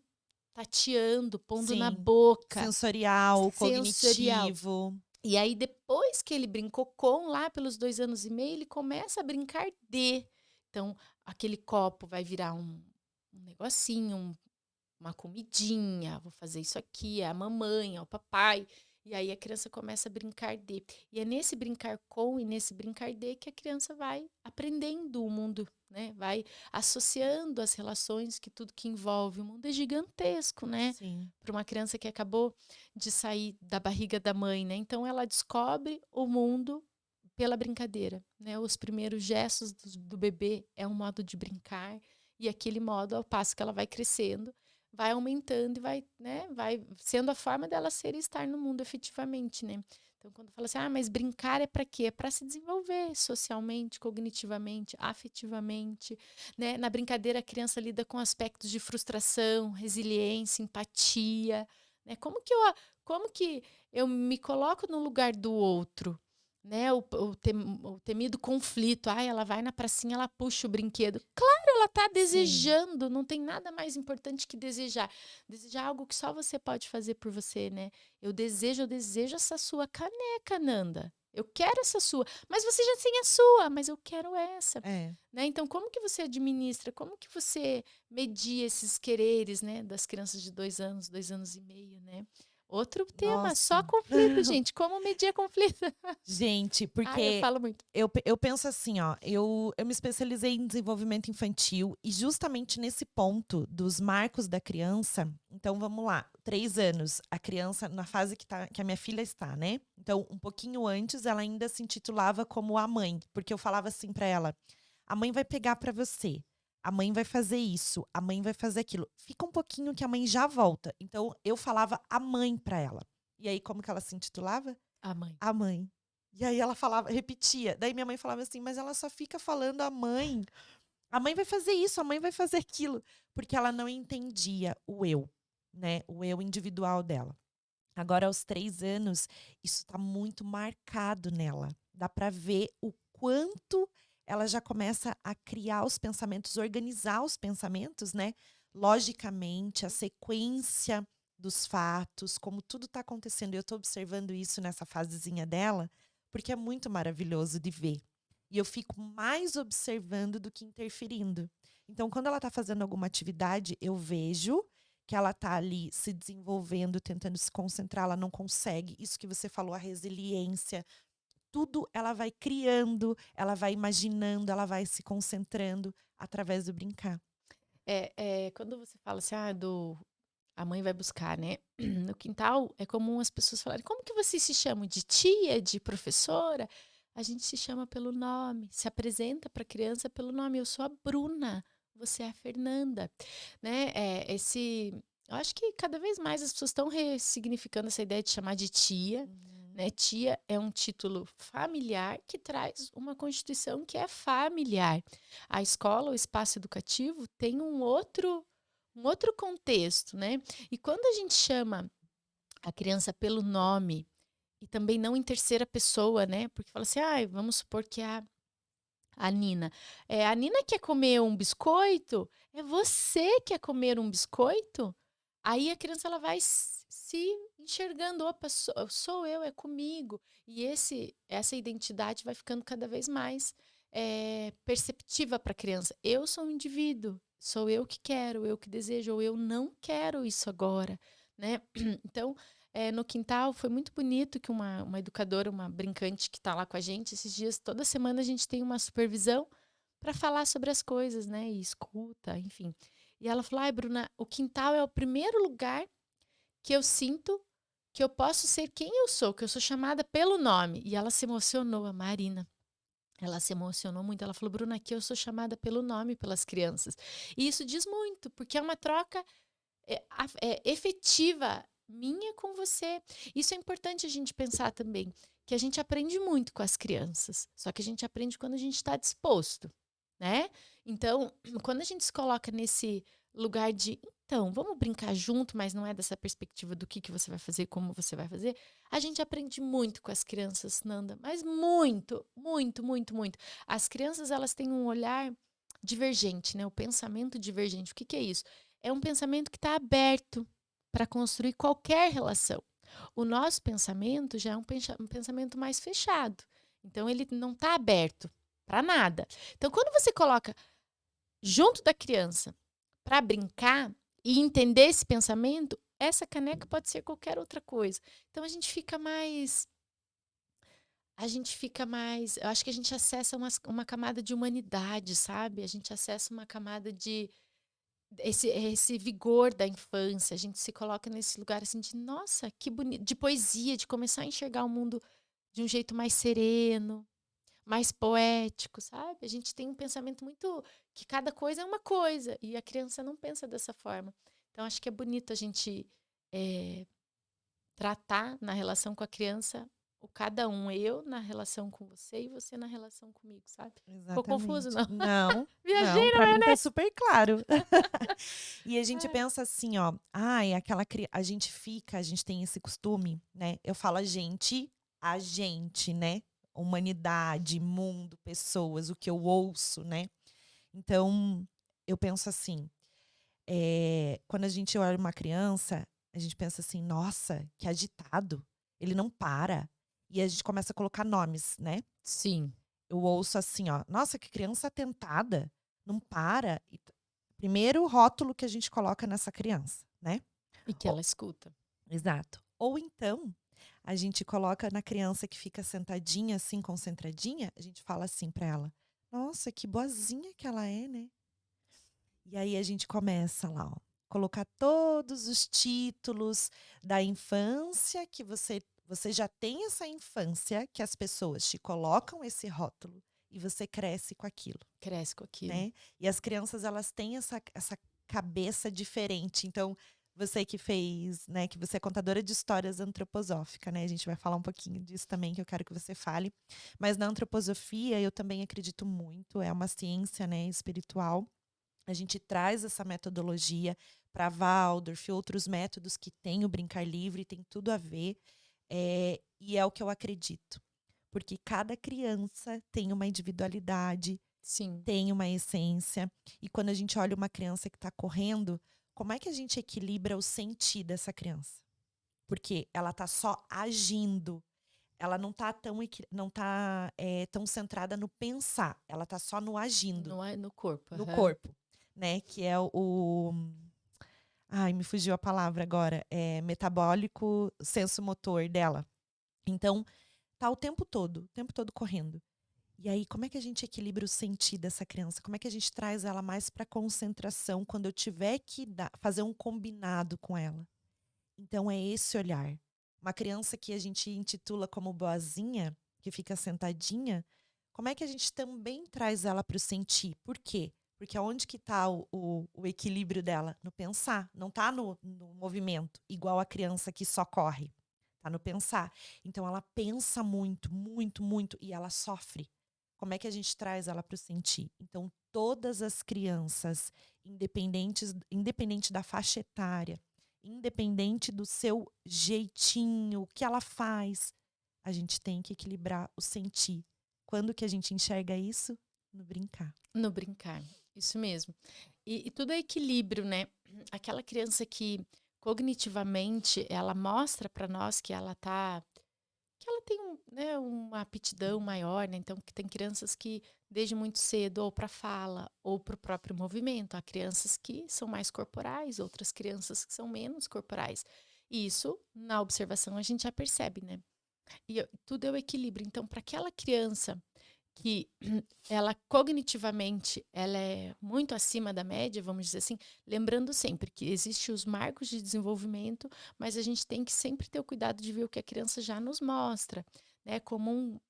tateando, pondo na Sim. boca, Sensorial, sensorial. cognitivo. E aí, depois que ele brincou com, lá pelos 2 anos e meio, ele começa a brincar de. Então, aquele copo vai virar um negocinho, uma comidinha, vou fazer isso aqui, é a mamãe, é o papai. E aí a criança começa a brincar de. E é nesse brincar com e nesse brincar de que a criança vai aprendendo o mundo, né? Vai associando as relações, que tudo que envolve o mundo é gigantesco, né? Sim. Para uma criança que acabou de sair da barriga da mãe, né? Então ela descobre o mundo pela brincadeira, né? Os primeiros gestos do bebê é um modo de brincar, e aquele modo, ao passo que ela vai crescendo, vai aumentando e vai, né, vai sendo a forma dela ser e estar no mundo efetivamente, né? Então, quando fala assim, mas brincar é para quê? É para se desenvolver socialmente, cognitivamente, afetivamente, né? Na brincadeira, a criança lida com aspectos de frustração, resiliência, empatia, né? Como que eu me coloco no lugar do outro, né? O temido conflito. Ai, ela vai na pracinha, ela puxa o brinquedo. Claro, ela tá Sim. desejando, não tem nada mais importante que desejar. Desejar algo que só você pode fazer por você, né? Eu desejo essa sua caneca, Nanda. Eu quero essa sua, mas você já tem a sua, mas eu quero essa, É. né? Então, como que você administra? Como que você medir esses quereres, né, das crianças de 2 anos, 2 anos e meio, né? Outro tema, Nossa. só conflito, gente. Como medir conflito? Gente, Ai, eu porque falo muito. eu penso assim, ó, eu me especializei em desenvolvimento infantil e justamente nesse ponto dos marcos da criança. Então, vamos lá, 3 anos, a criança na fase que a minha filha está, né? Então, um pouquinho antes, ela ainda se intitulava como a mãe, porque eu falava assim pra ela: a mãe vai pegar pra você, a mãe vai fazer isso, a mãe vai fazer aquilo. Fica um pouquinho que a mãe já volta. Então, eu falava a mãe pra ela. E aí, como que ela se intitulava? A mãe. A mãe. E aí ela falava, repetia. Daí minha mãe falava assim, mas ela só fica falando a mãe. A mãe vai fazer isso, a mãe vai fazer aquilo. Porque ela não entendia o eu, né? O eu individual dela. Agora, aos 3 anos, isso tá muito marcado nela. Dá pra ver o quanto ela já começa a criar os pensamentos, organizar os pensamentos, né? Logicamente, a sequência dos fatos, como tudo tá acontecendo. Eu tô observando isso nessa fasezinha dela, porque é muito maravilhoso de ver. E eu fico mais observando do que interferindo. Então, quando ela tá fazendo alguma atividade, eu vejo que ela tá ali se desenvolvendo, tentando se concentrar, ela não consegue. Isso que você falou, a resiliência, tudo ela vai criando, ela vai imaginando, ela vai se concentrando através do brincar. Quando você fala assim, a mãe vai buscar, né? No quintal, é comum as pessoas falarem, como que vocês se chamam? De tia, de professora? A gente se chama pelo nome, se apresenta para a criança pelo nome. Eu sou a Bruna, você é a Fernanda, né? Eu acho que cada vez mais as pessoas estão ressignificando essa ideia de chamar de tia, Uhum. né? Tia é um título familiar que traz uma constituição que é familiar. A escola, o espaço educativo, tem um outro contexto, né? E quando a gente chama a criança pelo nome e também não em terceira pessoa, né? Porque fala assim, vamos supor que a Nina. A Nina quer comer um biscoito? É você que quer comer um biscoito? Aí a criança ela vai se enxergando, opa, sou eu, é comigo. E essa identidade vai ficando cada vez mais perceptiva para a criança. Eu sou um indivíduo, sou eu que quero, eu que desejo, ou eu não quero isso agora, né? Então, no quintal foi muito bonito que uma educadora, uma brincante que está lá com a gente esses dias, toda semana a gente tem uma supervisão para falar sobre as coisas, né? E escuta, enfim. E ela falou: ai, Bruna, o quintal é o primeiro lugar que eu sinto que eu posso ser quem eu sou, que eu sou chamada pelo nome. E ela se emocionou, a Marina. Ela se emocionou muito. Ela falou: Bruna, aqui eu sou chamada pelo nome pelas crianças. E isso diz muito, porque é uma troca efetiva minha com você. Isso é importante a gente pensar também, que a gente aprende muito com as crianças, só que a gente aprende quando a gente está disposto, né? Então, quando a gente se coloca nesse lugar de, então, vamos brincar junto, mas não é dessa perspectiva do que você vai fazer, como você vai fazer, a gente aprende muito com as crianças, Nanda, mas muito, muito, muito, muito. As crianças, elas têm um olhar divergente, né? O pensamento divergente. O que é isso? É um pensamento que está aberto para construir qualquer relação. O nosso pensamento já é um pensamento mais fechado. Então, ele não está aberto para nada. Então, quando você coloca junto da criança para brincar e entender esse pensamento, essa caneca pode ser qualquer outra coisa. Então, a gente fica mais. Eu acho que a gente acessa uma camada de humanidade, sabe? A gente acessa uma camada de esse vigor da infância, a gente se coloca nesse lugar assim de, nossa, que bonito, de poesia, de começar a enxergar o mundo de um jeito mais sereno, mais poético, sabe? A gente tem um pensamento muito que cada coisa é uma coisa e a criança não pensa dessa forma. Então acho que é bonito a gente tratar na relação com a criança o cada um, eu na relação com você e você na relação comigo, sabe? Ficou confuso, Exatamente. não? Não, não, Viajei na para mim tá maionese. super claro. E a gente Ai, pensa assim, ó, ai, a gente tem esse costume, né? Eu falo a gente, né? Humanidade, mundo, pessoas, o que eu ouço, né? Então, eu penso assim, quando a gente olha uma criança, a gente pensa assim, nossa, que agitado, ele não para. E a gente começa a colocar nomes, né? sim. Eu ouço assim, ó, nossa, que criança atentada, não para. Primeiro rótulo que a gente coloca nessa criança, né? E que O- ela escuta. Exato. Ou então, a gente coloca na criança que fica sentadinha, assim, concentradinha, a gente fala assim pra ela: nossa, que boazinha que ela é, né? E aí a gente começa lá, ó, colocar todos os títulos da infância que você já tem essa infância que as pessoas te colocam esse rótulo e você cresce com aquilo, Cresce com aquilo. né? E as crianças elas têm essa cabeça diferente. Então, você que fez, né, que você é contadora de histórias antroposófica, né? A gente vai falar um pouquinho disso também, que eu quero que você fale. Mas na antroposofia eu também acredito muito, é uma ciência, né, espiritual. A gente traz essa metodologia para Waldorf, outros métodos que tem o brincar livre, tem tudo a ver, e é o que eu acredito. Porque cada criança tem uma individualidade, Sim. tem uma essência, e quando a gente olha uma criança que está correndo, como é que a gente equilibra o sentir dessa criança? Porque ela está só agindo, ela não está não tá, tão centrada no pensar, ela está só no agindo No, no corpo. no Aham. corpo, né? Que é ai, me fugiu a palavra agora. É metabólico, senso motor dela. Então, tá o tempo todo correndo. E aí, como é que a gente equilibra o sentir dessa criança? Como é que a gente traz ela mais para concentração quando eu tiver que fazer um combinado com ela? Então, é esse olhar. Uma criança que a gente intitula como boazinha, que fica sentadinha, como é que a gente também traz ela para o sentir? Por quê? Porque aonde que está o equilíbrio dela? No pensar, não está no movimento, igual a criança que só corre. Está no pensar. Então ela pensa muito, muito, muito e ela sofre. Como é que a gente traz ela para o sentir? Então, todas as crianças, independente da faixa etária, independente do seu jeitinho, o que ela faz, a gente tem que equilibrar o sentir. Quando que a gente enxerga isso? No brincar. No brincar. Isso mesmo. E tudo é equilíbrio, né? Aquela criança que cognitivamente ela mostra para nós que ela tá que ela tem né, uma aptidão maior, né? Então, que tem crianças que, desde muito cedo, ou para fala, ou para o próprio movimento. Há crianças que são mais corporais, outras crianças que são menos corporais. E isso, na observação, a gente já percebe, né? E tudo é o equilíbrio. Então, para aquela criança que ela cognitivamente ela é muito acima da média, vamos dizer assim, lembrando sempre que existem os marcos de desenvolvimento, mas a gente tem que sempre ter o cuidado de ver o que a criança já nos mostra, né? Como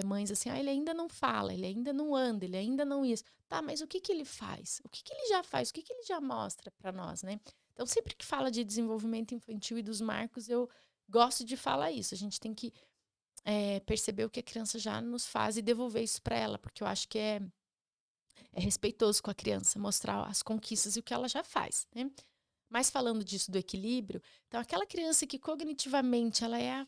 mães assim, ele ainda não fala, ele ainda não anda, ele ainda não isso. Tá, mas o que que ele faz? O que que ele já faz? O que que ele já mostra para nós, né? Então, sempre que fala de desenvolvimento infantil e dos marcos, eu gosto de falar isso. A gente tem que perceber o que a criança já nos faz e devolver isso para ela, porque eu acho que é respeitoso com a criança, mostrar as conquistas e o que ela já faz, né? Mas falando disso do equilíbrio, então aquela criança que cognitivamente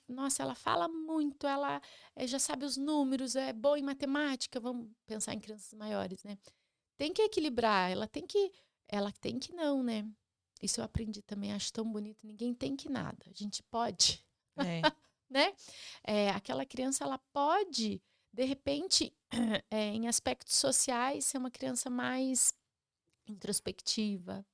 nossa, ela fala muito, ela já sabe os números, é boa em matemática, vamos pensar em crianças maiores, né? Tem que equilibrar, ela tem que não, né? Isso eu aprendi também, acho tão bonito, ninguém tem que nada, a gente pode, É, né? Aquela criança, ela pode, de repente, em aspectos sociais, ser uma criança mais introspectiva,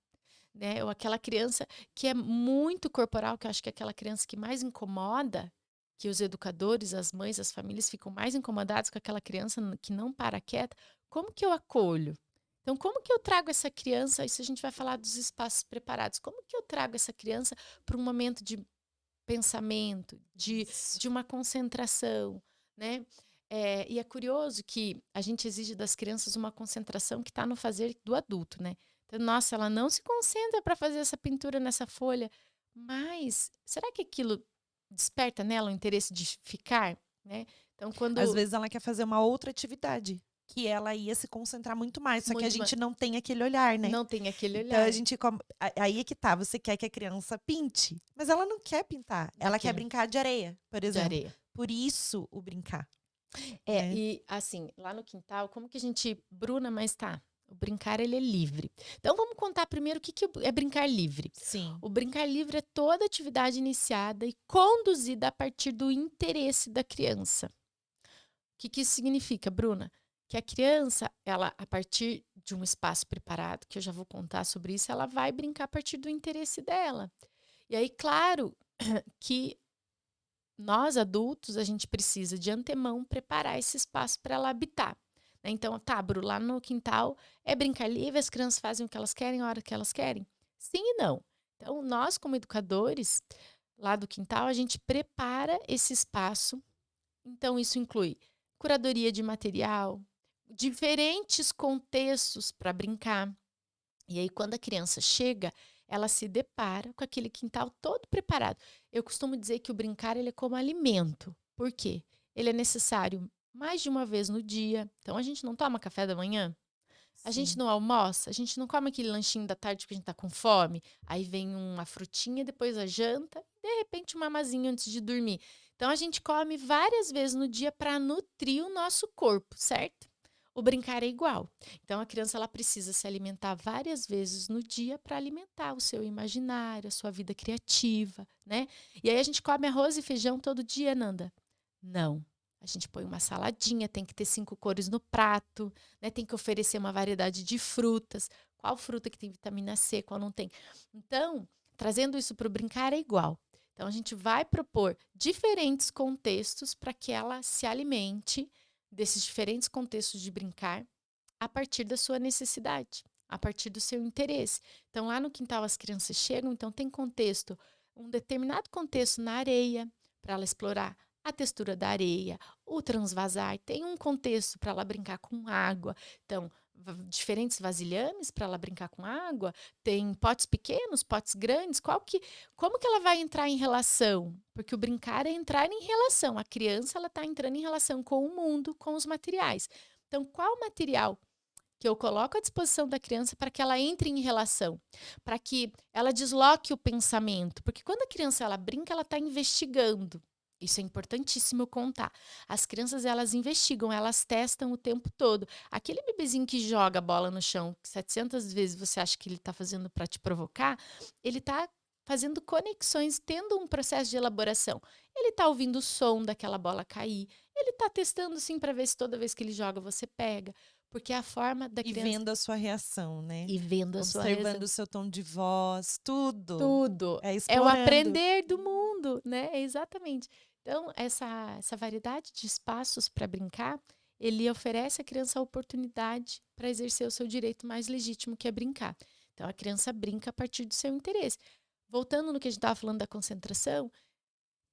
né? Ou aquela criança que é muito corporal, que eu acho que é aquela criança que mais incomoda, que os educadores, as mães, as famílias ficam mais incomodados com aquela criança que não para quieta. Como que eu acolho? Então, como que eu trago essa criança? Isso a gente vai falar dos espaços preparados. Como que eu trago essa criança para um momento de pensamento, isso. de uma concentração, né? E é curioso que a gente exige das crianças uma concentração que está no fazer do adulto, né? Então, nossa, ela não se concentra para fazer essa pintura nessa folha, mas será que aquilo desperta nela o interesse de ficar, né? Então, quando Às vezes ela quer fazer uma outra atividade, que ela ia se concentrar muito mais, só que a muito gente não tem aquele olhar, né? não tem aquele Então a olhar, gente aí é que tá, você quer que a criança pinte, mas ela não quer pintar, não ela quer quer, brincar de areia, por de exemplo. areia. Por isso o brincar, né? E assim, lá no quintal, como que a gente, Bruna, mas tá, o brincar ele é livre. Então vamos contar primeiro o que é brincar livre. Sim. O brincar livre é toda atividade iniciada e conduzida a partir do interesse da criança. O que isso significa, Bruna? Que a criança, ela, a partir de um espaço preparado, que eu já vou contar sobre isso, ela vai brincar a partir do interesse dela. E aí, claro, que nós adultos, a gente precisa de antemão preparar esse espaço para ela habitar. Né? Então, tá, Bru, lá no quintal é brincar livre, as crianças fazem o que elas querem, a hora que elas querem? Sim e não. Então, nós, como educadores, lá do quintal, a gente prepara esse espaço. Então, isso inclui curadoria de material, diferentes contextos para brincar. E aí, quando a criança chega, ela se depara com aquele quintal todo preparado. Eu costumo dizer que o brincar ele é como alimento. Por quê? Ele é necessário mais de uma vez no dia. Então, a gente não toma café da manhã, a gente Sim. não almoça, a gente não come aquele lanchinho da tarde porque a gente está com fome. Aí vem uma frutinha, depois a janta, de repente uma masinha antes de dormir. Então, a gente come várias vezes no dia para nutrir o nosso corpo, certo? O brincar é igual. Então, a criança ela precisa se alimentar várias vezes no dia para alimentar o seu imaginário, a sua vida criativa, né? E aí a gente come arroz e feijão todo dia, Nanda? Não. A gente põe uma saladinha, tem que ter 5 cores no prato, né? Tem que oferecer uma variedade de frutas. Qual fruta que tem vitamina C, qual não tem? Então, trazendo isso para o brincar é igual. Então, a gente vai propor diferentes contextos para que ela se alimente desses diferentes contextos de brincar a partir da sua necessidade, a partir do seu interesse. Então, lá no quintal as crianças chegam, então tem contexto, um determinado contexto na areia, para ela explorar a textura da areia, o transvasar, tem um contexto para ela brincar com água. Então, diferentes vasilhames para ela brincar com água, tem potes pequenos, potes grandes, como que ela vai entrar em relação? Porque o brincar é entrar em relação. A criança ela está entrando em relação com o mundo, com os materiais. Então, qual material que eu coloco à disposição da criança para que ela entre em relação, para que ela desloque o pensamento? Porque quando a criança ela brinca, ela está investigando. Isso é importantíssimo contar. As crianças, elas investigam, elas testam o tempo todo. Aquele bebezinho que joga a bola no chão, que 700 vezes você acha que ele está fazendo para te provocar, ele está fazendo conexões, tendo um processo de elaboração. Ele está ouvindo o som daquela bola cair. Ele está testando, sim, para ver se toda vez que ele joga você pega. Porque é a forma da E criança vendo a sua reação, né? e vendo a sua Observando reação. o seu tom de voz, tudo. Tudo. É É o explorando. aprender do mundo, né? Exatamente. Então, essa variedade de espaços para brincar, ele oferece à criança a oportunidade para exercer o seu direito mais legítimo, que é brincar. Então, a criança brinca a partir do seu interesse. Voltando no que a gente estava falando da concentração,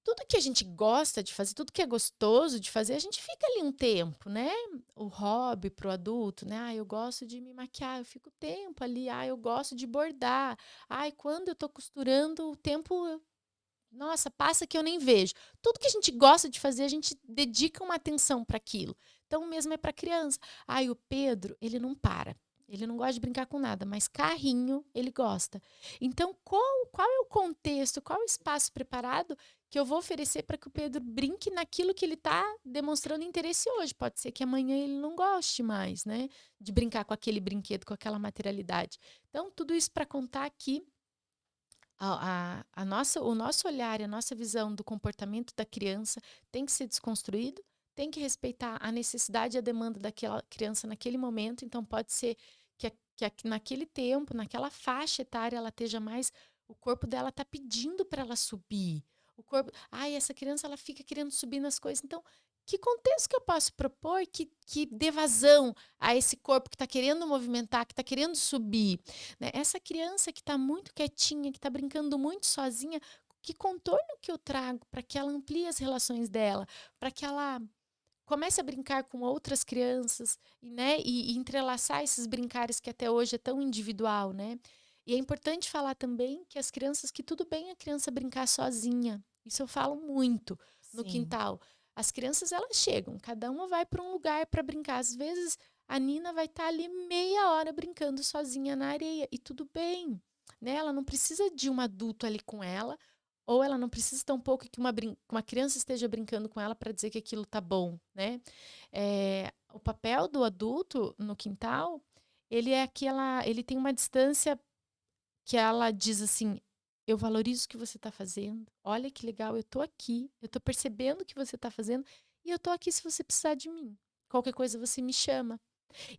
tudo que a gente gosta de fazer, tudo que é gostoso de fazer, a gente fica ali um tempo, né? O hobby para o adulto, né? Ah, eu gosto de me maquiar, eu fico tempo ali. Ah, eu gosto de bordar. Ai, quando eu estou costurando, o tempo, nossa, passa que eu nem vejo. Tudo que a gente gosta de fazer, a gente dedica uma atenção para aquilo. Então, o mesmo é para criança. Ai, o Pedro, ele não para. Ele não gosta de brincar com nada, mas carrinho ele gosta. Então, qual é o contexto, qual é o espaço preparado que eu vou oferecer para que o Pedro brinque naquilo que ele está demonstrando interesse hoje? Pode ser que amanhã ele não goste mais, né? De brincar com aquele brinquedo, com aquela materialidade. Então, tudo isso para contar que o nosso olhar e a nossa visão do comportamento da criança tem que ser desconstruído, tem que respeitar a necessidade e a demanda daquela criança naquele momento. Então, pode ser que naquele tempo, naquela faixa etária, ela esteja mais. O corpo dela está pedindo para ela subir. O corpo. Ai, essa criança ela fica querendo subir nas coisas. Então, que contexto que eu posso propor que dê vazão a esse corpo que está querendo movimentar, que está querendo subir? Né? Essa criança que está muito quietinha, que está brincando muito sozinha, que contorno que eu trago para que ela amplie as relações dela, para que ela comece a brincar com outras crianças, né? E entrelaçar esses brincares que até hoje é tão individual, né? E é importante falar também que as crianças, que tudo bem a criança brincar sozinha, Isso eu falo muito no Sim. quintal. As crianças, elas chegam, cada uma vai para um lugar para brincar. Às vezes, a Nina vai estar ali meia hora brincando sozinha na areia. E tudo bem, né? Ela não precisa de um adulto ali com ela, ou ela não precisa tampouco que uma criança esteja brincando com ela para dizer que aquilo tá bom, né? O papel do adulto no quintal, ele tem uma distância que ela diz assim: eu valorizo o que você está fazendo. Olha que legal, eu tô aqui, eu tô percebendo o que você está fazendo e eu tô aqui se você precisar de mim. Qualquer coisa você me chama.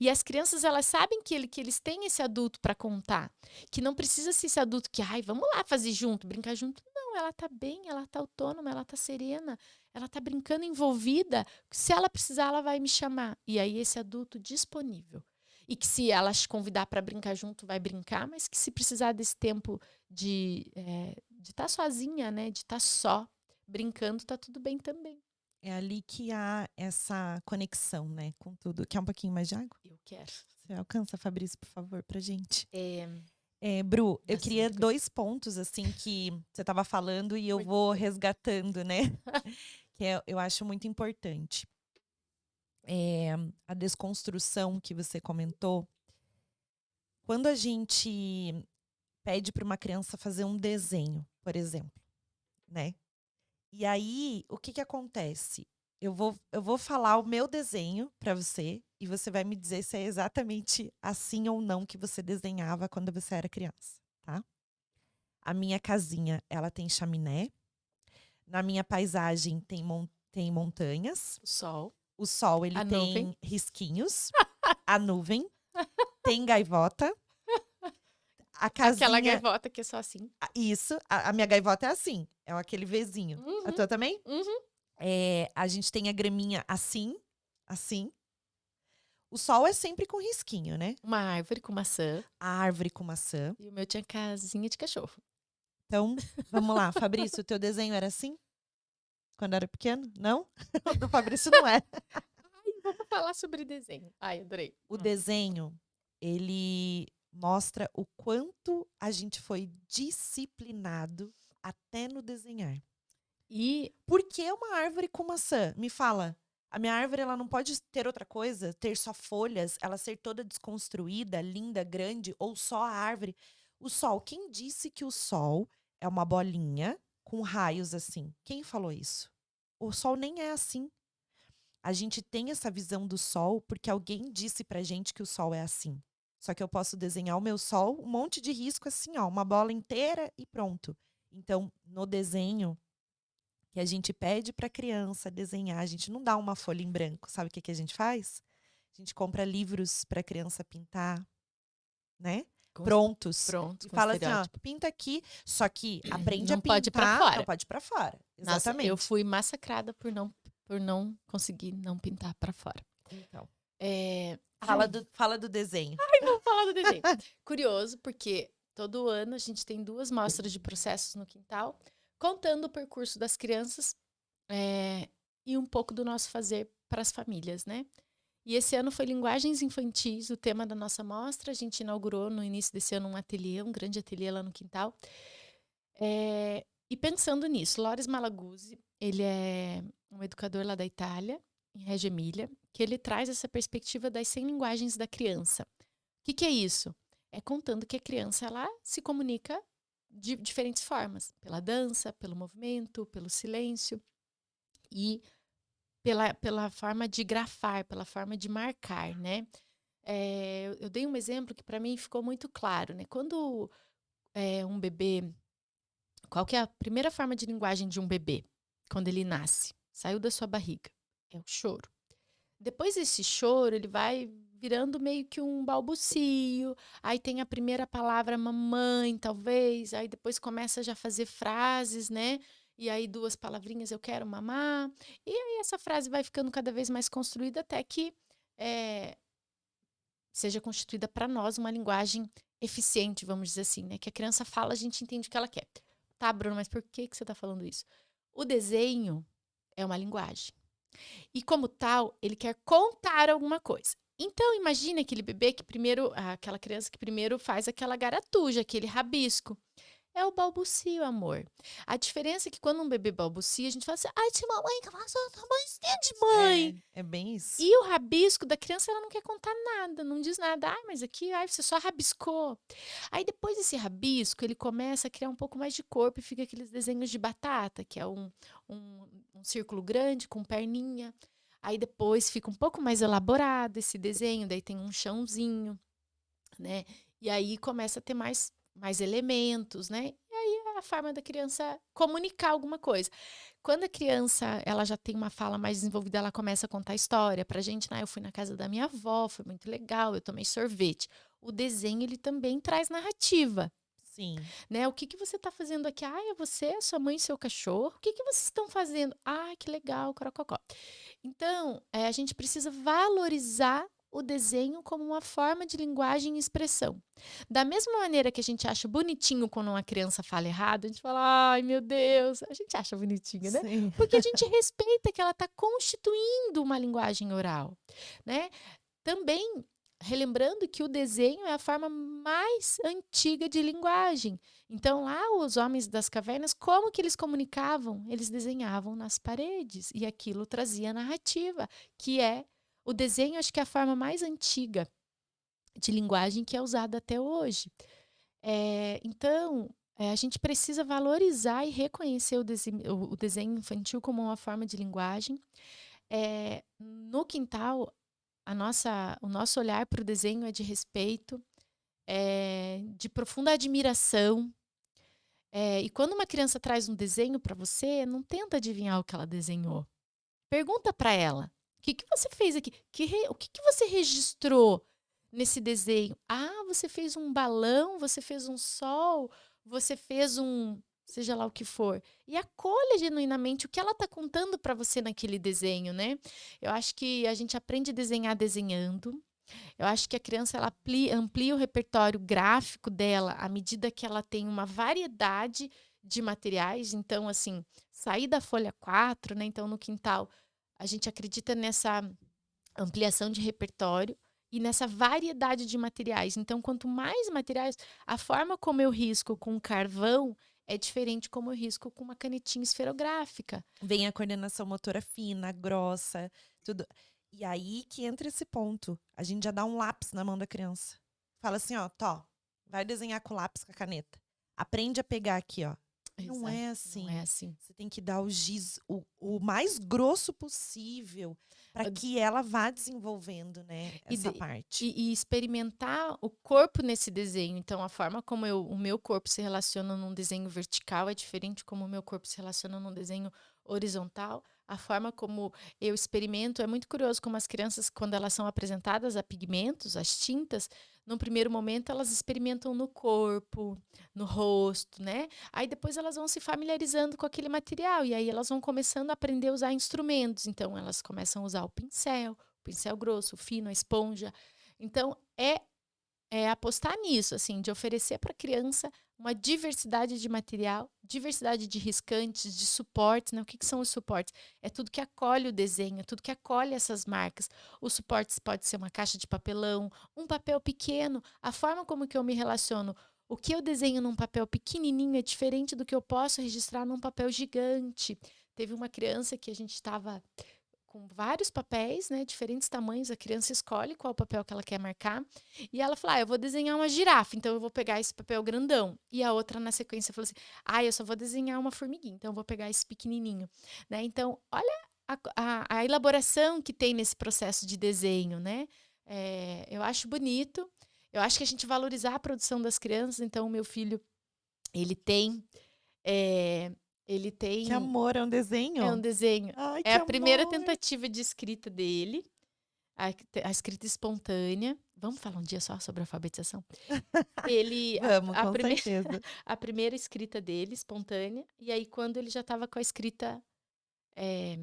E as crianças, elas sabem que eles têm esse adulto para contar, que não precisa ser esse adulto que, ai, vamos lá fazer junto, brincar junto. Não, ela tá bem, ela tá autônoma, ela tá serena, ela tá brincando envolvida. Se ela precisar, ela vai me chamar. E aí esse adulto disponível. E que se ela te convidar para brincar junto, vai brincar, mas que se precisar desse tempo de estar sozinha, né, de estar só brincando, tá tudo bem também. É ali que há essa conexão, né, com tudo. Quer um pouquinho mais de água? Eu quero. Você alcança, Fabrício, por favor, pra gente. É, Bru, eu Nossa, queria muita coisa. 2 pontos, assim, que você estava falando e eu Muito vou bem. resgatando, né? Eu acho muito importante. A desconstrução que você comentou. Quando a gente pede para uma criança fazer um desenho, por exemplo, né? E aí, o que acontece? Eu vou falar o meu desenho para você e você vai me dizer se é exatamente assim ou não que você desenhava quando você era criança, tá? A minha casinha, ela tem chaminé. Na minha paisagem tem montanhas. O sol, O sol, ele a nuvem. tem risquinhos. A nuvem. Tem gaivota. A Aquela casinha, gaivota que é só assim. isso. A minha gaivota é assim. É aquele Vzinho. A Uhum, tua também? uhum. A gente tem a graminha assim. Assim. O sol é sempre com risquinho, né? Uma árvore com maçã. A árvore com maçã. E o meu tinha casinha de cachorro. Então, vamos lá. Fabrício, o teu desenho era assim? Quando era pequeno? Não? O do Fabrício não é. Vamos falar sobre desenho. Ai, adorei. O desenho, ele mostra o quanto a gente foi disciplinado até no desenhar. E Por que uma árvore com maçã? Me fala. A minha árvore, ela não pode ter outra coisa, ter só folhas, ela ser toda desconstruída, linda, grande, ou só a árvore. O sol, quem disse que o sol é uma bolinha com raios assim? Quem falou isso? O sol nem é assim. A gente tem essa visão do sol porque alguém disse pra gente que o sol é assim. Só que eu posso desenhar o meu sol, um monte de risco assim, ó, uma bola inteira e pronto. Então, no desenho que a gente pede pra criança desenhar, a gente não dá uma folha em branco. Sabe o que a gente faz? A gente compra livros pra criança pintar, né? Prontos. pronto, E com fala assim, ó, estereótipo. pinta aqui, só que aprende a Não pode ir pra pintar, fora. não pode ir pra fora. Nossa, Exatamente. eu fui massacrada por não conseguir não pintar pra fora. Então, É, fala do desenho. Vamos falar do desenho. Curioso, porque todo ano a gente tem 2 mostras de processos no quintal, contando o percurso das crianças e um pouco do nosso fazer para as famílias, né? E esse ano foi linguagens infantis, o tema da nossa mostra. A gente inaugurou no início desse ano um ateliê, um grande ateliê lá no quintal. E pensando nisso, Loris Malaguzzi, ele é um educador lá da Itália, em Reggio Emília, que ele traz essa perspectiva das 100 linguagens da criança. O que é isso? É contando que a criança ela se comunica de diferentes formas, pela dança, pelo movimento, pelo silêncio e pela forma de grafar, pela forma de marcar, né? Eu dei um exemplo que para mim ficou muito claro, né? Quando um bebê, qual que é a primeira forma de linguagem de um bebê? Quando ele nasce, saiu da sua barriga, é o choro. Depois desse choro, ele vai virando meio que um balbucio. Aí tem a primeira palavra mamãe, talvez. Aí depois começa já a fazer frases, né? E aí 2 palavrinhas, eu quero mamar. E aí essa frase vai ficando cada vez mais construída até que seja constituída para nós uma linguagem eficiente, vamos dizer assim, né? Que a criança fala, a gente entende o que ela quer. Tá, Bruno, mas por que você está falando isso? O desenho é uma linguagem. E como tal, ele quer contar alguma coisa. Então, imagine aquele bebê que primeiro, aquela criança que primeiro faz aquela garatuja, aquele rabisco. É o balbucio, amor. A diferença é que quando um bebê balbucia, a gente fala assim, ai, tinha mamãe que fala, sua mãe de mãe. É bem isso. E o rabisco da criança, ela não quer contar nada, não diz nada. Ai, mas aqui, ai, você só rabiscou. Aí depois desse rabisco, ele começa a criar um pouco mais de corpo e fica aqueles desenhos de batata, que é um círculo grande com perninha. Aí depois fica um pouco mais elaborado esse desenho, daí tem um chãozinho, né? E aí começa a ter mais elementos, né? E aí é a forma da criança comunicar alguma coisa. Quando a criança ela já tem uma fala mais desenvolvida, ela começa a contar história pra gente, né? Eu fui na casa da minha avó, foi muito legal, eu tomei sorvete. O desenho ele também traz narrativa, Sim. né? O que que você tá fazendo aqui? Ah, é você, a sua mãe e seu cachorro? O que que vocês estão fazendo? Ah, que legal, corococó. Então, a gente precisa valorizar o desenho como uma forma de linguagem e expressão. Da mesma maneira que a gente acha bonitinho quando uma criança fala errado, a gente fala, ai meu Deus, a gente acha bonitinho, né? Sim. Porque a gente respeita que ela está constituindo uma linguagem oral, né? Também relembrando que o desenho é a forma mais antiga de linguagem. Então, lá os homens das cavernas, como que eles comunicavam? Eles desenhavam nas paredes e aquilo trazia narrativa, que é o desenho, acho que é a forma mais antiga de linguagem que é usada até hoje. Então, a gente precisa valorizar e reconhecer o desenho infantil como uma forma de linguagem. No quintal, o nosso olhar para o desenho é de respeito, de profunda admiração. E quando uma criança traz um desenho para você, não tenta adivinhar o que ela desenhou. Pergunta para ela: o que, que você fez aqui? O que, que você registrou nesse desenho? Ah, você fez um balão, você fez um sol, você fez um. Seja lá o que for. E acolha genuinamente o que ela está contando para você naquele desenho, né? Eu acho que a gente aprende a desenhar desenhando. Eu acho que a criança ela amplia o repertório gráfico dela à medida que ela tem uma variedade de materiais. Então, assim, sair da folha 4, né? Então, no quintal, a gente acredita nessa ampliação de repertório e nessa variedade de materiais. Então, quanto mais materiais, a forma como eu risco com carvão é diferente como eu risco com uma canetinha esferográfica. Vem a coordenação motora fina, grossa, tudo. E aí que entra esse ponto. A gente já dá um lápis na mão da criança. Fala assim, ó, Tó, vai desenhar com lápis, com a caneta. Aprende a pegar aqui, ó. Não Exato, é não é assim. assim. Você tem que dar o giz, o mais grosso possível para que ela vá desenvolvendo, né, E, essa parte. e experimentar o corpo nesse desenho. Então, a forma como o meu corpo se relaciona num desenho vertical é diferente como o meu corpo se relaciona num desenho horizontal. A forma como eu experimento é muito curioso como as crianças, quando elas são apresentadas a pigmentos, as tintas, no primeiro momento elas experimentam no corpo, no rosto, né? Aí depois elas vão se familiarizando com aquele material e aí elas vão começando a aprender a usar instrumentos. Então, elas começam a usar o pincel grosso, fino, a esponja. Então, é apostar nisso, assim, de oferecer para a criança uma diversidade de material, diversidade de riscantes, de suportes, né? O que são os suportes? É tudo que acolhe o desenho, é tudo que acolhe essas marcas. Os suportes pode ser uma caixa de papelão, um papel pequeno, a forma como que eu me relaciono. O que eu desenho num papel pequenininho é diferente do que eu posso registrar num papel gigante. Teve uma criança que a gente estava com vários papéis, né, diferentes tamanhos, a criança escolhe qual papel que ela quer marcar, e ela fala, eu vou desenhar uma girafa, então eu vou pegar esse papel grandão, e a outra na sequência falou assim, eu só vou desenhar uma formiguinha, então eu vou pegar esse pequenininho, né, então olha a elaboração que tem nesse processo de desenho, né, eu acho bonito, eu acho que a gente valorizar a produção das crianças, então o meu filho, ele tem, é, ele Que tem amor, é um é um desenho? desenho. Ai, É que a primeira amor! tentativa de escrita dele, a escrita espontânea. Vamos falar um dia só sobre alfabetização? Ele, Vamos, com certeza. a primeira escrita dele, espontânea, e aí quando ele já estava com a escrita é,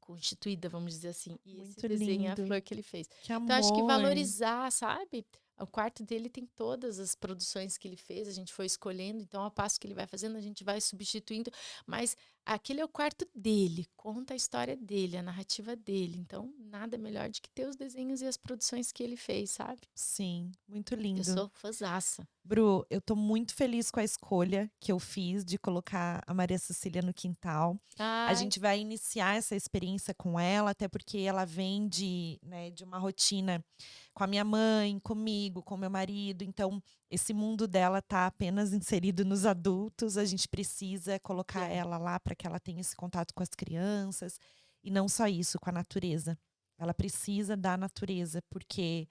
constituída, vamos dizer assim, e esse Muito desenho é a lindo. flor que ele fez. Que Então, acho que amor! valorizar, sabe? O quarto dele tem todas as produções que ele fez, a gente foi escolhendo, então ao passo que ele vai fazendo, a gente vai substituindo, mas aquele é o quarto dele, conta a história dele, a narrativa dele, então nada melhor do que ter os desenhos e as produções que ele fez, sabe? Sim, muito Eu lindo. sou fãzaça. Bru, eu tô muito feliz com a escolha que eu fiz de colocar a Maria Cecília no quintal. A Ai, gente vai iniciar essa experiência com ela, até porque ela vem de, né, de uma rotina com a minha mãe, comigo, com meu marido. Então, esse mundo dela tá apenas inserido nos adultos. A gente precisa que colocar é. ela lá para que ela tenha esse contato com as crianças. E não só isso, com a natureza. Ela precisa da natureza, porque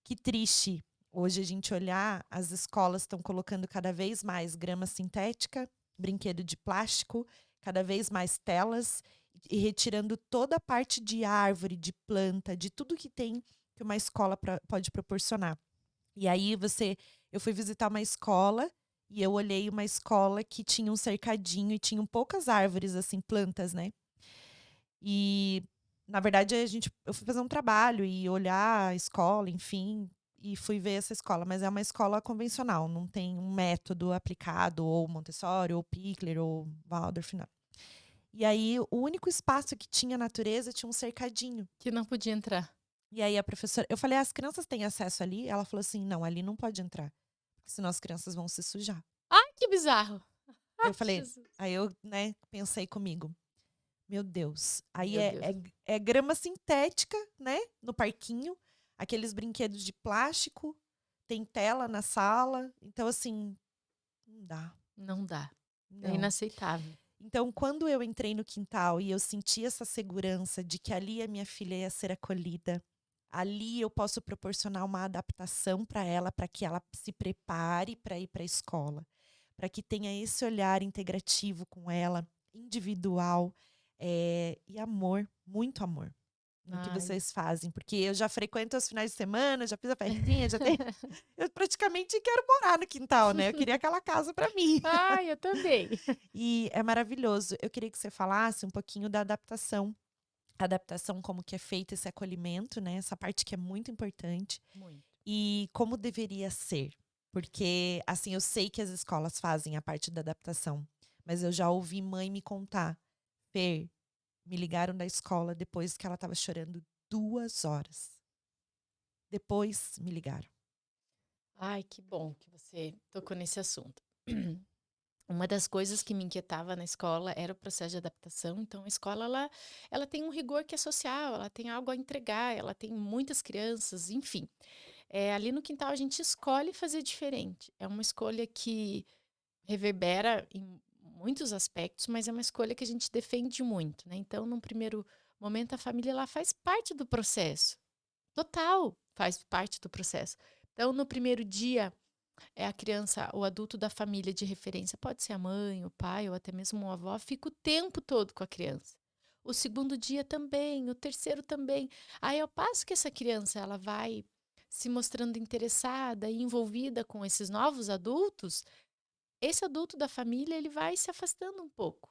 que triste hoje a gente olhar, as escolas estão colocando cada vez mais grama sintética, brinquedo de plástico, cada vez mais telas e retirando toda a parte de árvore, de planta, de tudo que tem que uma escola pode proporcionar. E aí eu fui visitar uma escola e eu olhei uma escola que tinha um cercadinho e tinham poucas árvores assim, plantas, né? E na verdade eu fui fazer um trabalho e olhar a escola, enfim, e fui ver essa escola, mas é uma escola convencional, não tem um método aplicado, ou Montessori, ou Pickler, ou Waldorf, não. E aí, o único espaço que tinha natureza tinha um cercadinho. Que não podia entrar. E aí, a professora, eu falei, as crianças têm acesso ali? Ela falou assim: não, ali não pode entrar, porque senão as crianças vão se sujar. Ai, que bizarro. Aí Ai, eu falei, Jesus. aí eu, né, pensei comigo, meu Deus. Aí Meu Deus. é grama sintética, né? No parquinho. Aqueles brinquedos de plástico. Tem tela na sala. Então, assim, não dá. Não dá. É Não. inaceitável. Então, quando eu entrei no quintal e eu senti essa segurança de que ali a minha filha ia ser acolhida, ali eu posso proporcionar uma adaptação para ela, para que ela se prepare para ir para a escola, para que tenha esse olhar integrativo com ela, individual, e amor, muito amor no que Ai. vocês fazem, porque eu já frequento os finais de semana, já fiz a festinha, já tenho, eu praticamente quero morar no quintal, né? Eu queria aquela casa para mim. Ai, eu também. E é maravilhoso. Eu queria que você falasse um pouquinho da adaptação. Adaptação, como que é feito esse acolhimento, né? Essa parte que é muito importante. Muito. E como deveria ser. Porque, assim, eu sei que as escolas fazem a parte da adaptação. Mas eu já ouvi mãe me contar. Fer, me ligaram da escola depois que ela estava chorando 2 horas. Depois me ligaram. Ai, que bom que você tocou nesse assunto. Uma das coisas que me inquietava na escola era o processo de adaptação. Então, a escola ela tem um rigor que é social, ela tem algo a entregar, ela tem muitas crianças, enfim. Ali no quintal a gente escolhe fazer diferente. É uma escolha que reverbera em muitos aspectos, mas é uma escolha que a gente defende muito, né? Então, num primeiro momento, a família ela faz parte do processo. Total, faz parte do processo. Então, no primeiro dia, é a criança, o adulto da família de referência, pode ser a mãe, o pai ou até mesmo uma avó, fica o tempo todo com a criança. O segundo dia também, o terceiro também. Aí, ao passo que essa criança ela vai se mostrando interessada e envolvida com esses novos adultos, esse adulto da família ele vai se afastando um pouco,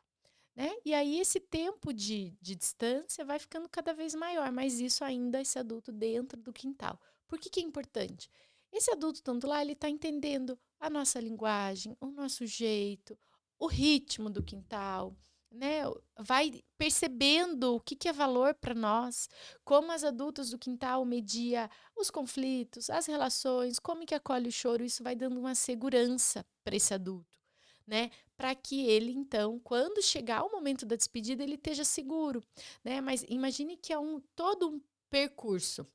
né? E aí esse tempo de distância vai ficando cada vez maior, mas isso ainda esse adulto dentro do quintal. Por que que é importante? Esse adulto estando lá, ele está entendendo a nossa linguagem, o nosso jeito, o ritmo do quintal, né? Vai percebendo o que que é valor para nós, como as adultas do quintal media os conflitos, as relações, como que acolhe o choro, isso vai dando uma segurança para esse adulto, né? Para que ele, então, quando chegar o momento da despedida, ele esteja seguro, né? Mas imagine que é todo um percurso,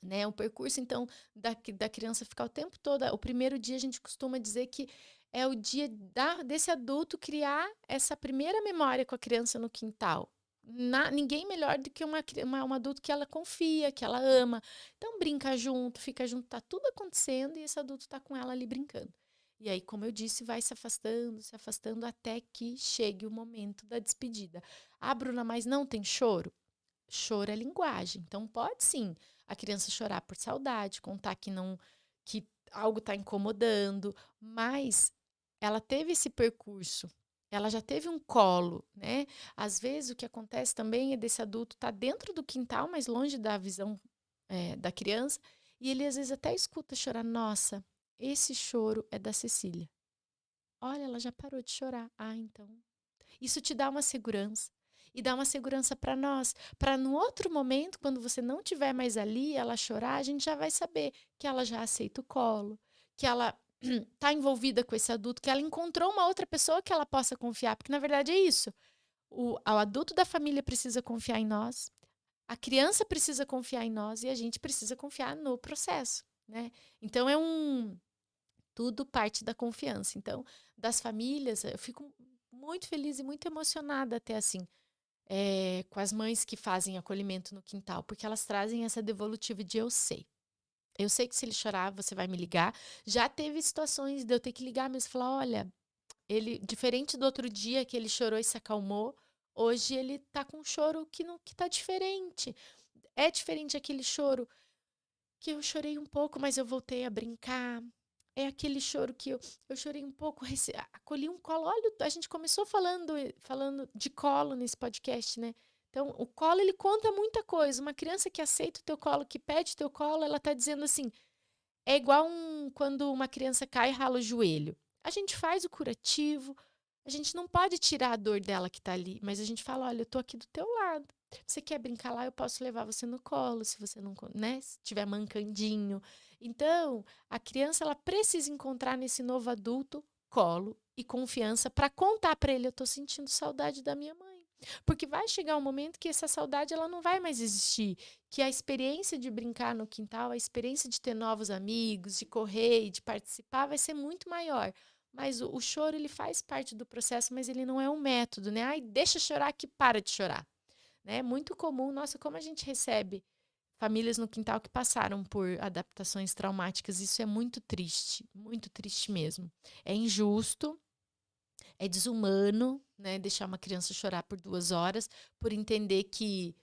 né? Um percurso, então, da criança ficar o tempo todo. O primeiro dia a gente costuma dizer que é o dia desse adulto criar essa primeira memória com a criança no quintal. Ninguém melhor do que um adulto que ela confia, que ela ama. Então, brinca junto, fica junto, tá tudo acontecendo e esse adulto tá com ela ali brincando. E aí, como eu disse, vai se afastando até que chegue o momento da despedida. Ah, Bruna, mas não tem choro? Choro é linguagem. Então, pode sim a criança chorar por saudade, contar que algo está incomodando, mas ela teve esse percurso, ela já teve um colo, né? Às vezes o que acontece também é desse adulto estar dentro do quintal, mas longe da visão da criança, E ele às vezes até escuta chorar. Nossa, esse choro é da Cecília. Olha, ela já parou de chorar. Ah, então. Isso te dá uma segurança. E dá uma segurança para nós. Para no outro momento, quando você não estiver mais ali, ela chorar, a gente já vai saber que ela já aceita o colo, que ela está envolvida com esse adulto, que ela encontrou uma outra pessoa que ela possa confiar. Porque na verdade é isso. O adulto da família precisa confiar em nós. A criança precisa confiar em nós e a gente precisa confiar no processo, né? Então tudo parte da confiança. Então, das famílias, eu fico muito feliz e muito emocionada até assim, com as mães que fazem acolhimento no quintal, porque elas trazem essa devolutiva de eu sei. Eu sei que se ele chorar, você vai me ligar. Já teve situações de eu ter que ligar mesmo e falar, olha, ele, diferente do outro dia que ele chorou e se acalmou, hoje ele tá com um choro que tá diferente. É diferente aquele choro que eu chorei um pouco, mas eu voltei a brincar. É aquele choro que eu chorei um pouco, acolhi um colo. Olha, a gente começou falando de colo nesse podcast, né? Então, o colo, ele conta muita coisa. Uma criança que aceita o teu colo, que pede o teu colo, ela tá dizendo assim, é igual quando uma criança cai e rala o joelho. A gente faz o curativo, a gente não pode tirar a dor dela que tá ali, mas a gente fala, olha, eu tô aqui do teu lado. Você quer brincar lá, eu posso levar você no colo, se você não, né, se tiver mancandinho. Então, a criança ela precisa encontrar nesse novo adulto colo e confiança para contar para ele, eu tô sentindo saudade da minha mãe. Porque vai chegar um momento que essa saudade ela não vai mais existir, que a experiência de brincar no quintal, a experiência de ter novos amigos, de correr e de participar vai ser muito maior. Mas o choro ele faz parte do processo, mas ele não é um método, né? Ai, deixa chorar que para de chorar. Né? É muito comum, nossa, como a gente recebe famílias no quintal que passaram por adaptações traumáticas, isso é muito triste mesmo. É injusto, é desumano, né? Deixar uma criança chorar por 2 horas, por entender que,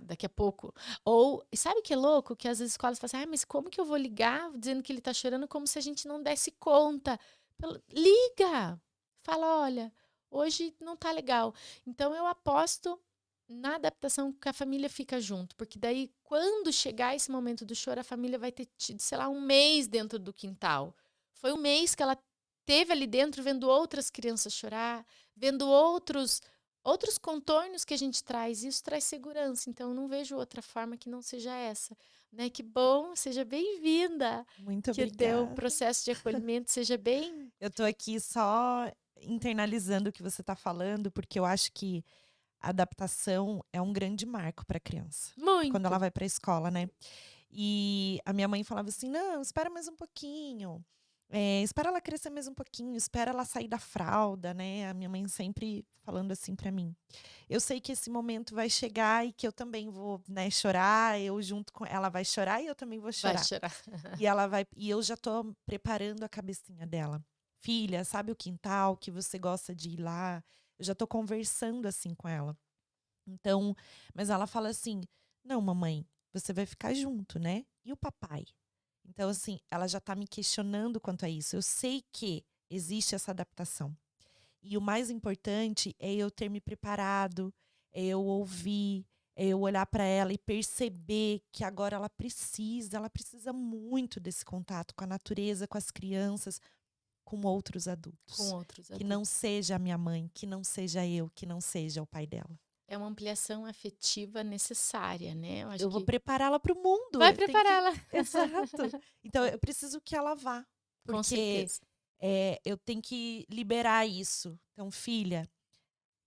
daqui a pouco. Ou, sabe o que é louco? Que às vezes as escolas falam assim, mas como que eu vou ligar dizendo que ele tá chorando como se a gente não desse conta? Liga! Fala, olha, hoje não tá legal. Então eu aposto na adaptação que a família fica junto, porque daí quando chegar esse momento do choro, a família vai ter tido, sei lá, um mês dentro do quintal. Foi um mês que ela teve ali dentro vendo outras crianças chorar, vendo outros contornos que a gente traz, isso traz segurança. Então eu não vejo outra forma que não seja essa, né? Que bom, seja bem-vinda. Muito Que o teu obrigada. processo de acolhimento seja bem Eu tô aqui só internalizando o que você tá falando, porque eu acho que a adaptação é um grande marco para a criança, quando ela muito. vai para a escola, né. E a minha mãe falava assim: "Não, espera mais um pouquinho, espera ela crescer mais um pouquinho, espera ela sair da fralda", né, a minha mãe sempre falando assim para mim. Eu sei que esse momento vai chegar e que eu também vou, né, chorar, eu junto com ela vai chorar e eu também vou Vai chorar. chorar. E eu já tô preparando a cabecinha dela. "Filha, sabe o quintal que você gosta de ir lá?" Eu já tô conversando assim com ela. Então, mas ela fala assim: "Não, mamãe, você vai ficar junto, né? E o papai?" Então, assim, ela já tá me questionando quanto a isso. Eu sei que existe essa adaptação. E o mais importante é eu ter me preparado, é eu ouvir, é eu olhar para ela e perceber que agora ela precisa muito desse contato com a natureza, com as crianças, com outros Com adultos. outros Que não adultos. seja a minha mãe, que não seja eu, que não seja o pai dela. É uma ampliação afetiva necessária, né? Eu acho Eu vou que prepará-la para o mundo, vai eu tenho que prepará-la. exato. Então eu preciso que ela vá, Com porque, certeza. eu tenho que liberar isso. Então, filha,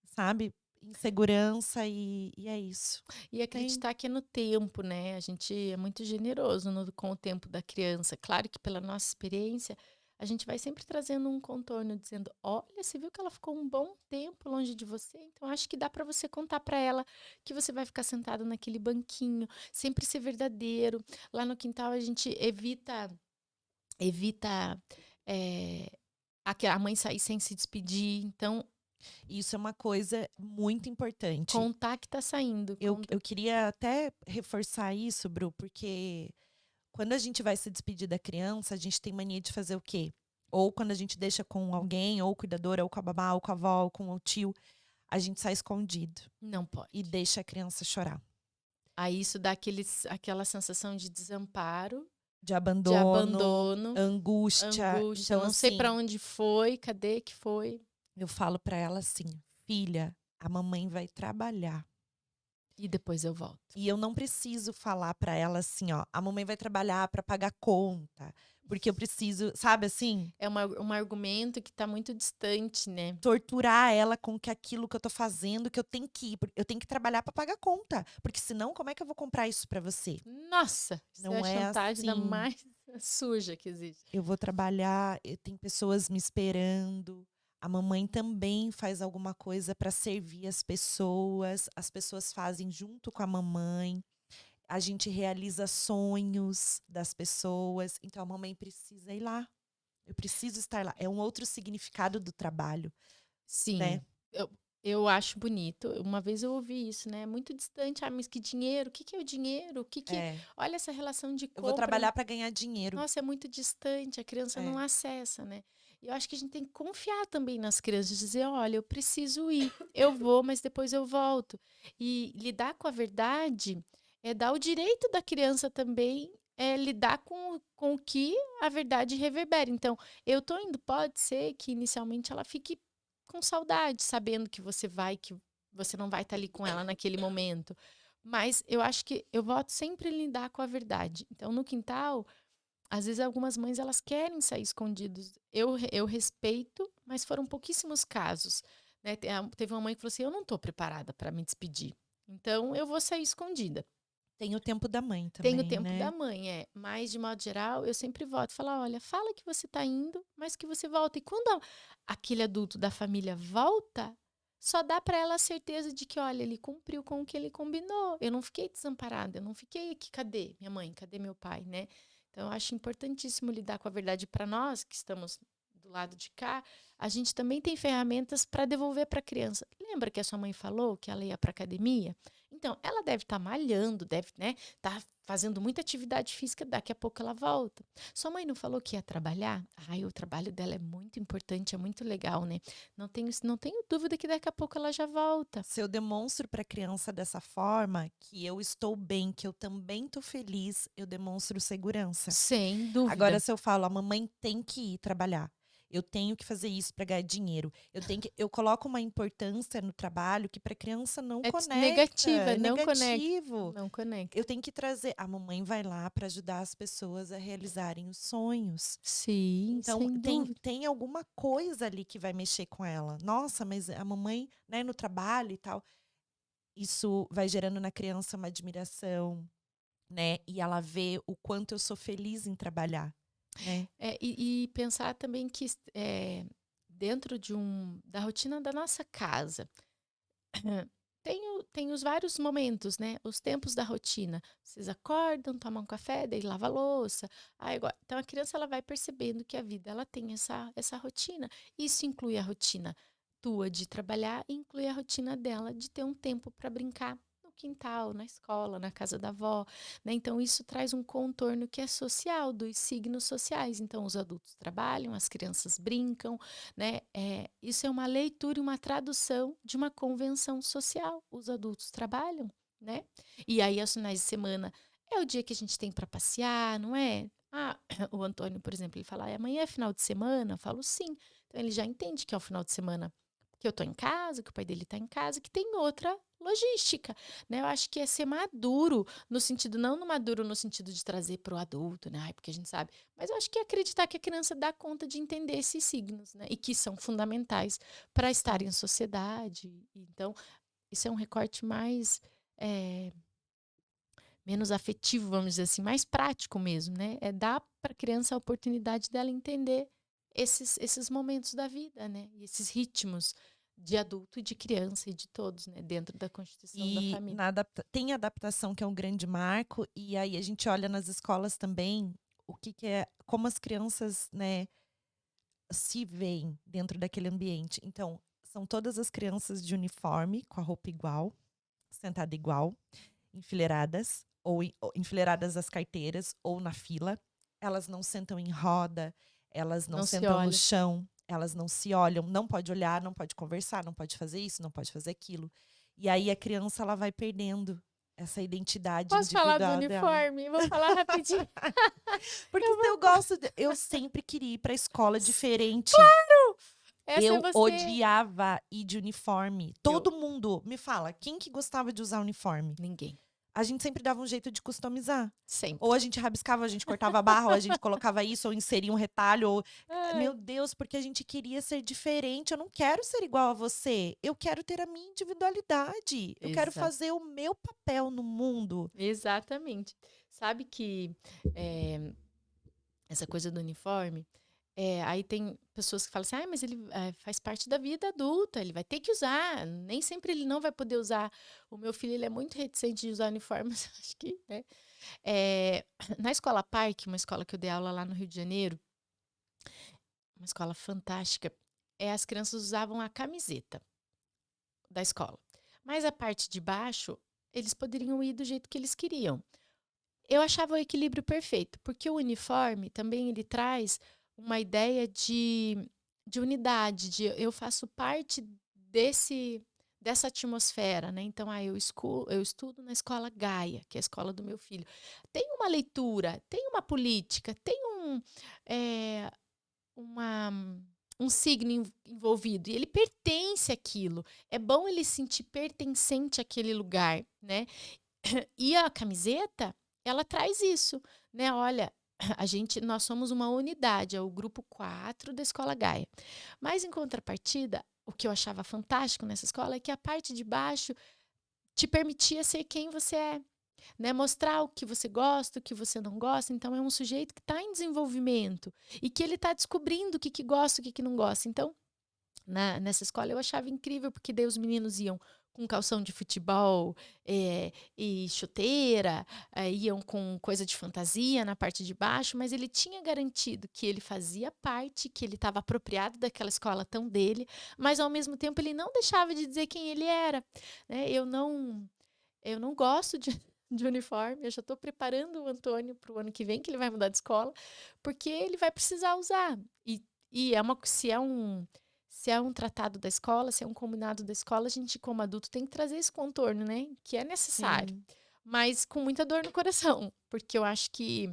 sabe, insegurança e é isso. E Tem acreditar que é no tempo, né? A gente é muito generoso com o tempo da criança. Claro que pela nossa experiência, a gente vai sempre trazendo um contorno, dizendo: olha, você viu que ela ficou um bom tempo longe de você? Então acho que dá para você contar para ela que você vai ficar sentado naquele banquinho, sempre ser verdadeiro. Lá no quintal a gente evita eh, a mãe sair sem se despedir. Então, isso é uma coisa muito importante. contar que tá saindo. Eu queria até reforçar isso, Bru, porque quando a gente vai se despedir da criança, a gente tem mania de fazer o quê? Ou quando a gente deixa com alguém, ou cuidadora, ou com a babá, ou com a avó, ou com o tio, a gente sai escondido Não e pode. deixa a criança chorar. Aí isso dá aquela sensação de desamparo, De de abandono, abandono, angústia. angústia, Então, não sei assim, para onde foi, cadê que foi. eu falo pra ela assim: "Filha, a mamãe vai trabalhar". E depois eu volto. E eu não preciso falar pra ela assim, ó: "A mamãe vai trabalhar pra pagar conta", porque eu preciso, sabe assim? É um argumento que está muito distante, né. Torturar ela com que aquilo que eu tô fazendo, que eu tenho que ir, eu tenho que trabalhar pra pagar conta, porque senão como é que eu vou comprar isso pra você? Nossa, isso é a Não é chantagem da assim. mais suja que existe. Eu vou trabalhar, tem pessoas me esperando. A mamãe também faz alguma coisa para servir as pessoas fazem junto com a mamãe. A gente realiza sonhos das pessoas, então a mamãe precisa ir lá. Eu preciso estar lá. É um outro significado do trabalho, né? Sim, eu acho bonito. Uma vez eu ouvi isso, né, muito distante. "Ah, mas que dinheiro? O que que é o dinheiro? O que que" É. olha essa relação de Eu vou compra. trabalhar para ganhar dinheiro. Nossa, é muito distante, a criança não É. acessa, né. E eu acho que a gente tem que confiar também nas crianças, dizer: "Olha, eu preciso ir, eu vou, mas depois eu volto". E lidar com a verdade é dar o direito da criança também, lidar com o que a verdade reverbera. Então, eu tô indo, pode ser que inicialmente ela fique com saudade, sabendo que você não vai estar ali com ela naquele momento. Mas eu acho que eu voto sempre em lidar com a verdade. Então, no quintal, às vezes algumas mães elas querem sair escondidos. Eu respeito, mas foram pouquíssimos casos, né. Teve uma mãe que falou assim: "Eu não estou preparada para me despedir, então eu vou sair escondida". Tem o tempo da mãe Tem o também, tempo da né? mãe, mas de modo geral eu sempre volto, falar: "Olha, fala que você está indo, mas que você volta". E quando aquele adulto da família volta, só dá para ela a certeza de que: "Olha, ele cumpriu com o que ele combinou, eu não fiquei desamparada, eu não fiquei aqui, cadê minha mãe, cadê meu pai", né. Então eu acho importantíssimo lidar com a verdade. Para nós que estamos do lado de cá, a gente também tem ferramentas para devolver para a criança. Lembra que a sua mãe falou que ela ia para academia? Então, ela deve estar malhando, deve, né, tá fazendo muita atividade física, daqui a pouco ela volta. Sua mãe não falou que ia trabalhar? Ai, o trabalho dela é muito importante, é muito legal, né? Não tenho dúvida que daqui a pouco ela já volta. Se eu demonstro para a criança dessa forma, que eu estou bem, que eu também estou feliz, eu demonstro segurança. Sem Agora, dúvida. se eu falo, a mamãe tem que ir trabalhar, eu tenho que fazer isso para ganhar dinheiro, eu coloco uma importância no trabalho que para a criança não É conecta, negativa, é não conecta. negativo. Não Eu conecta. tenho que trazer, a mamãe vai lá para ajudar as pessoas a realizarem os sonhos. Sim, Então, sem tem, dúvida. tem alguma coisa ali que vai mexer com ela. Nossa, mas a mamãe, né, no trabalho e tal. Isso vai gerando na criança uma admiração, né, e ela vê o quanto eu sou feliz em trabalhar, né. E pensar também que dentro da rotina da nossa casa, tem os vários momentos, né, os tempos da rotina. Vocês acordam, tomam um café, daí lava a louça. Então a criança ela vai percebendo que a vida ela tem essa rotina. Isso inclui a rotina tua de trabalhar e inclui a rotina dela de ter um tempo para brincar no quintal, na escola, na casa da avó, né. Então isso traz um contorno que é social, dos signos sociais. Então os adultos trabalham, as crianças brincam, né, isso é uma leitura e uma tradução de uma convenção social. Os adultos trabalham, né, e aí aos finais de semana é o dia que a gente tem para passear, não é? Ah, o Antônio, por exemplo, ele fala: "Ai, amanhã é final de semana?" Eu falo: "Sim". Então ele já entende que é o final de semana que eu estou em casa, que o pai dele está em casa, que tem outra logística, né. Eu acho que é ser maduro, no sentido não no maduro no sentido de trazer para o adulto, né, "Ai, porque a gente sabe", mas eu acho que é acreditar que a criança dá conta de entender esses signos, né, e que são fundamentais para estar Sim. em sociedade. Então, isso é um recorte mais, eh, menos afetivo, vamos dizer assim, mais prático mesmo, né. É dar para a criança a oportunidade dela entender esses momentos da vida, né, e esses ritmos de adulto e de criança e de todos, né, dentro da constituição da E família. tem adaptação que é um grande marco, e aí a gente olha nas escolas também, o que que é como as crianças, né, se veem dentro daquele ambiente. Então, são todas as crianças de uniforme, com a roupa igual, sentada igual, enfileiradas, ou enfileiradas as carteiras, ou na fila. Elas não sentam em roda, elas não Não se sentam no olha. chão, elas não se olham, não pode olhar, não pode conversar, não pode fazer isso, não pode fazer aquilo. E aí a criança ela vai perdendo. essa identidade Posso falar do individual dela. uniforme? Vou falar rapidinho. Porque eu sempre queria ir pra escola diferente. Essa é Eu você. odiava ir de uniforme. Eu. Todo mundo, me fala, quem que gostava de usar uniforme? Ninguém. A gente sempre dava um jeito de customizar. Ou Sempre. a gente rabiscava, a gente cortava a barra, ou a gente colocava isso, ou inseria um retalho. Meu Ai, Deus, porque a gente queria ser diferente. Eu não quero ser igual a você. Eu quero ter a minha individualidade. Eu quero exa fazer o meu papel no mundo. exatamente. Sabe que essa coisa do uniforme, aí tem pessoas que falam assim, mas ele faz parte da vida adulta, ele vai ter que usar, nem sempre ele não vai poder usar. O meu filho, ele é muito reticente de usar uniforme, mas acho que, né? Na Escola Parque, uma escola que eu dei aula lá no Rio de Janeiro, uma escola fantástica, as crianças usavam a camiseta da escola. Mas a parte de baixo, eles poderiam ir do jeito que eles queriam. Eu achava o equilíbrio perfeito, porque o uniforme também ele traz uma ideia de unidade, de eu faço parte dessa atmosfera, né? Então, eu estudo na escola Gaia, que é a escola do meu filho. Tem uma leitura, tem uma política, tem é, uma, um signo envolvido, e ele pertence àquilo. É bom ele sentir pertencente àquele lugar, né? E a camiseta, ela traz isso, né? Olha, nós somos uma unidade, é o grupo 4 da Escola Gaia. Mas em contrapartida, o que eu achava fantástico nessa escola é que a parte de baixo te permitia ser quem você é, né? Mostrar o que você gosta, o que você não gosta. Então é um sujeito que está em desenvolvimento e que ele está descobrindo o que gosta, o que não gosta. Então nessa escola eu achava incrível, porque daí os meninos iam com calção de futebol e chuteira, iam com coisa de fantasia na parte de baixo, mas ele tinha garantido que ele fazia parte, que ele estava apropriado daquela escola tão dele, mas ao mesmo tempo ele não deixava de dizer quem ele era, né? Eu não gosto de uniforme, eu já estou preparando o Antônio para o ano que vem, que ele vai mudar de escola, porque ele vai precisar usar. Se é um tratado da escola, se é um combinado da escola, a gente, como adulto, tem que trazer esse contorno, né? Que é necessário. Sim, Mas com muita dor no coração, porque eu acho que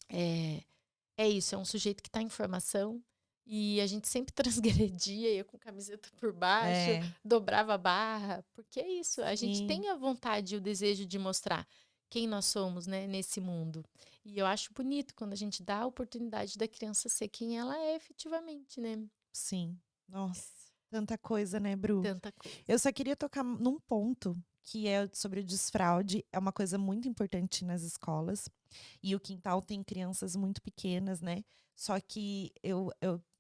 é, é isso, é um sujeito que está em formação e a gente sempre transgredia, eu com camiseta por baixo, é, dobrava a barra, porque é isso, a gente sim, tem a vontade e o desejo de mostrar quem nós somos, né, nesse mundo. E eu acho bonito quando a gente dá a oportunidade da criança ser quem ela é efetivamente, né? sim. Nossa, tanta coisa, né, Bru? Tanta coisa. Eu só queria tocar num ponto que é sobre o desfraude. É uma coisa muito importante nas escolas. E o quintal tem crianças muito pequenas, né? Só que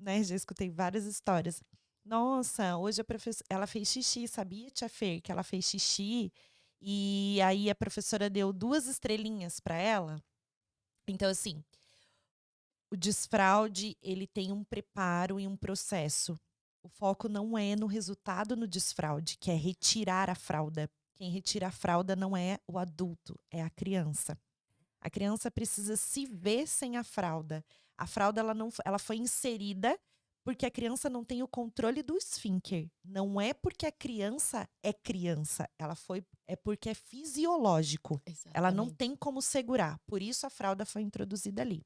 né, já escutei várias histórias. Nossa, hoje a professora, ela fez xixi, sabia, tia Fer, que ela fez xixi e aí a professora deu 2 estrelinhas para ela. Então, assim, o desfraude, ele tem um preparo e um processo. O foco não é no resultado no desfraude, que é retirar a fralda. Quem retira a fralda não é o adulto, é a criança. A criança precisa se ver sem a fralda. A fralda ela foi inserida porque a criança não tem o controle do esfíncter. Não é porque a criança é criança, é porque é fisiológico. Ela não Exatamente. tem como segurar. Por isso a fralda foi introduzida ali.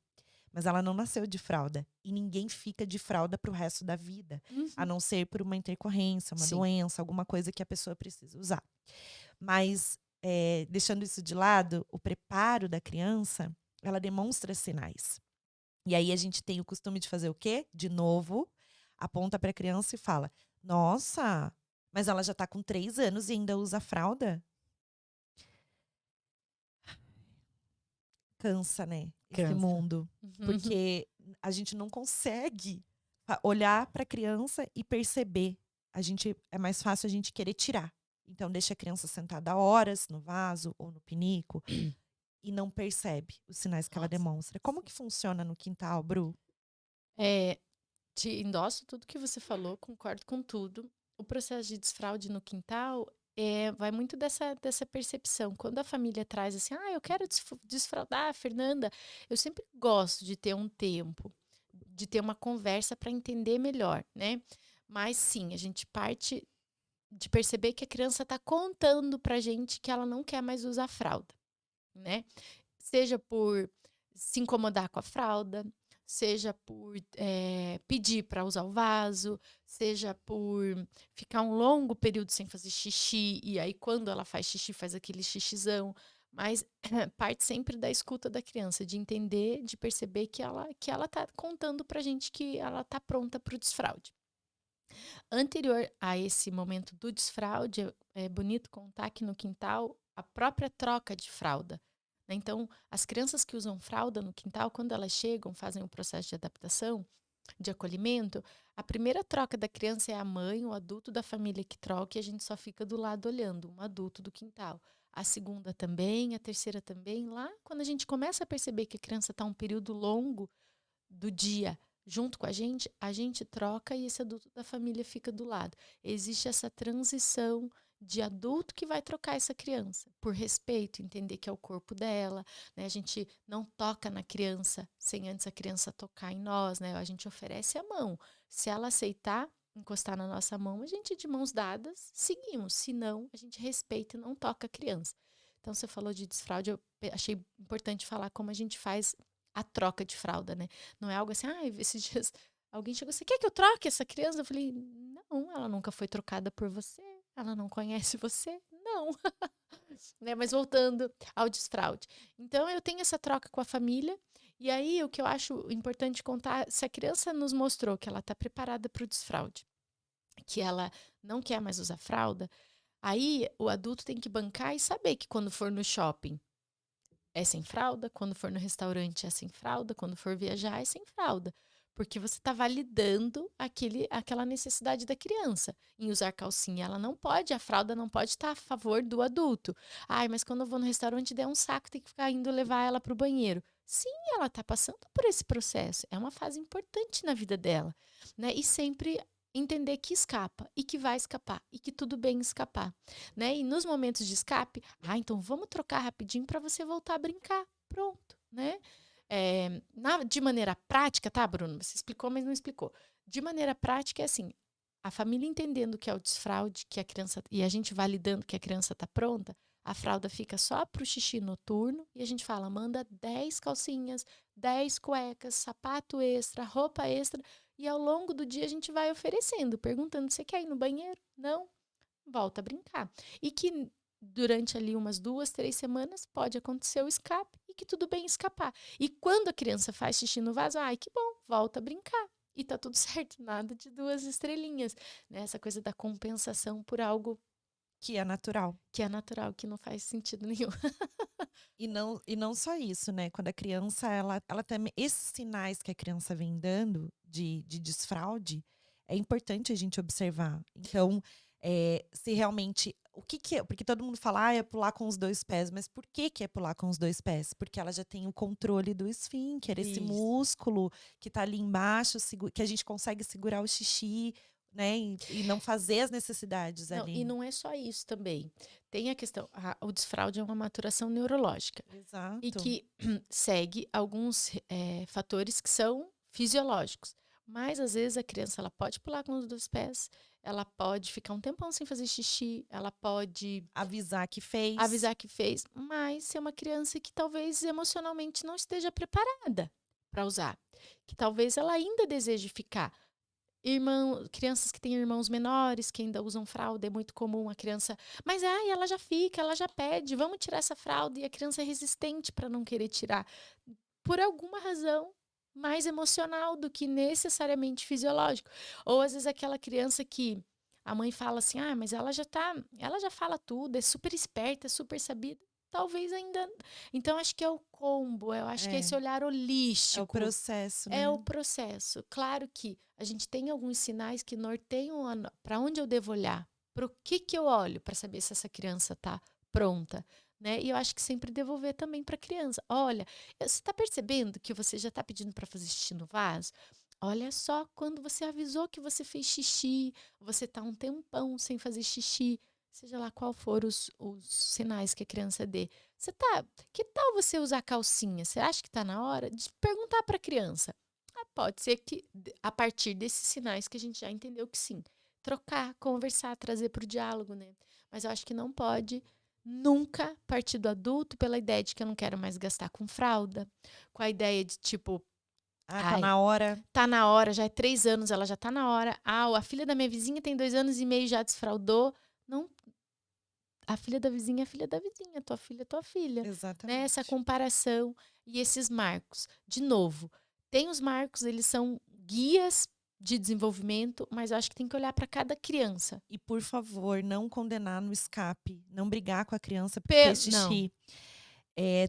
Mas ela não nasceu de fralda. E ninguém fica de fralda para o resto da vida. A Uhum. não ser por uma intercorrência, uma Sim. doença, alguma coisa que a pessoa precisa usar. Mas, deixando isso de lado, o preparo da criança, ela demonstra sinais. E aí a gente tem o costume de fazer o quê? De novo, aponta para a criança e fala: Nossa, mas ela já está com 3 anos e ainda usa fralda? Cansa, né? Esse Cansa. mundo. Uhum. Porque a gente não consegue olhar para a criança e perceber. É mais fácil a gente querer tirar. Então, deixa a criança sentada horas no vaso ou no pinico e não percebe os sinais que ela Nossa. demonstra. Como que funciona no quintal, Bru? É, te endosso tudo que você falou, concordo com tudo. O processo de desfraude no quintal vai muito dessa percepção. Quando a família traz assim, eu quero desfraudar a Fernanda, eu sempre gosto de ter um tempo, de ter uma conversa para entender melhor, né? Mas sim, a gente parte. de perceber que a criança está contando pra gente que ela não quer mais usar fralda, né? Seja por se incomodar com a fralda, seja por pedir para usar o vaso, seja por ficar um longo período sem fazer xixi, e aí quando ela faz xixi, faz aquele xixizão. Mas parte sempre da escuta da criança, de entender, de perceber que ela tá contando pra gente que ela tá pronta para o desfraude. Anterior a esse momento do desfraude, é bonito contar que no quintal, a própria troca de fralda, né, então, as crianças que usam fralda no quintal, quando elas chegam, fazem o processo de adaptação, de acolhimento, a primeira troca da criança é a mãe, o adulto da família que troca e a gente só fica do lado olhando, um adulto do quintal. A segunda também, a terceira também. Lá, quando a gente começa a perceber que a criança está um período longo do dia junto com a gente troca e esse adulto da família fica do lado. Existe essa transição de adulto que vai trocar essa criança, por respeito, entender que é o corpo dela, né? A gente não toca na criança sem antes a criança tocar em nós, né? A gente oferece a mão. Se ela aceitar encostar na nossa mão, a gente de mãos dadas seguimos. Se não, a gente respeita e não toca a criança. Então, você falou de desfraude, eu achei importante falar como a gente faz a troca de fralda, né? Não é algo assim, esses dias alguém chegou, você quer que eu troque essa criança? Eu falei, não, ela nunca foi trocada por você, ela não conhece você, não. Né? Mas voltando ao desfraude. Então, eu tenho essa troca com a família, e aí o que eu acho importante contar, se a criança nos mostrou que ela está preparada para o desfraude, que ela não quer mais usar fralda, aí o adulto tem que bancar e saber que quando for no shopping, é sem fralda, quando for no restaurante é sem fralda, quando for viajar é sem fralda. Porque você está validando aquela necessidade da criança em usar calcinha. Ela não pode, a fralda não pode estar a favor do adulto. Ai, mas quando eu vou no restaurante der um saco, tem que ficar indo levar ela para o banheiro. Sim, ela está passando por esse processo. É uma fase importante na vida dela, né? E sempre entender que escapa e que vai escapar e que tudo bem escapar, né? E nos momentos de escape, então vamos trocar rapidinho para você voltar a brincar. Pronto, né? De maneira prática, tá, Bruno? Você explicou, mas não explicou. De maneira prática é assim, a família entendendo que é o desfraude, que a criança e a gente validando que a criança está pronta, a fralda fica só para o xixi noturno e a gente fala, manda 10 calcinhas, 10 cuecas, sapato extra, roupa extra, e ao longo do dia a gente vai oferecendo, perguntando, você quer ir no banheiro? Não? Volta a brincar. E que durante ali umas 2, 3 semanas pode acontecer o escape e que tudo bem escapar. E quando a criança faz xixi no vaso, que bom, volta a brincar. E tá tudo certo, nada de 2 estrelinhas, né? Essa coisa da compensação por algo Que é natural. que não faz sentido nenhum. E não só isso, né? Quando a criança, ela também. Esses sinais que a criança vem dando de desfraude, é importante a gente observar. Então, se realmente. O que que é? Porque todo mundo fala, é pular com os 2 pés. Mas por que que é pular com os 2 pés? Porque ela já tem o controle do esfíncter, esse Isso. músculo que tá ali embaixo, que a gente consegue segurar o xixi, né? E não fazer as necessidades Não, e ali. não é só isso também. Tem a questão, o desfraude é uma maturação neurológica e Exato. que segue alguns fatores que são fisiológicos. Mas às vezes a criança ela pode pular com os 2 pés, ela pode ficar um tempão sem fazer xixi, ela pode Avisar que fez. avisar que fez, mas ser uma criança que talvez emocionalmente não esteja preparada para usar, que talvez ela ainda deseje ficar. Crianças que têm irmãos menores, que ainda usam fralda, é muito comum a criança, mas ela já fica, ela já pede, vamos tirar essa fralda, e a criança é resistente para não querer tirar, por alguma razão mais emocional do que necessariamente fisiológico. Ou às vezes aquela criança que a mãe fala assim, mas ela já fala tudo, é super esperta, é super sabida. Talvez ainda. Então, acho que é o combo, eu acho que é esse É, olhar é o holístico. processo, É o né? processo. Claro que a gente tem alguns sinais que norteiam para onde eu devo olhar, para o que eu olho para saber se essa criança está pronta, né? E eu acho que sempre devolver também para a criança. Olha, você está percebendo que você já está pedindo para fazer xixi no vaso? Olha só, quando você avisou que você fez xixi, você está um tempão sem fazer xixi, seja lá qual for os sinais que a criança dê. Que tal você usar calcinha? Você acha que está na hora de perguntar para a criança? Pode ser que a partir desses sinais que a gente já entendeu que sim. trocar, conversar, trazer para o diálogo, né? Mas eu acho que não pode nunca partir do adulto pela ideia de que eu não quero mais gastar com fralda, com a ideia de tipo, Ah, tá ai, na hora. tá na hora, já é 3 anos, ela já tá na hora. Ah, a filha da minha vizinha tem 2 anos e meio e já desfraldou. Não, a filha da vizinha é a filha da vizinha, tua filha é tua filha. Né? Essa Exatamente. comparação e esses marcos. De novo, tem os marcos, eles são guias de desenvolvimento, mas eu acho que tem que olhar para cada criança. E, por favor, não condenar no escape. Não brigar com a criança porque fez Não, xixi.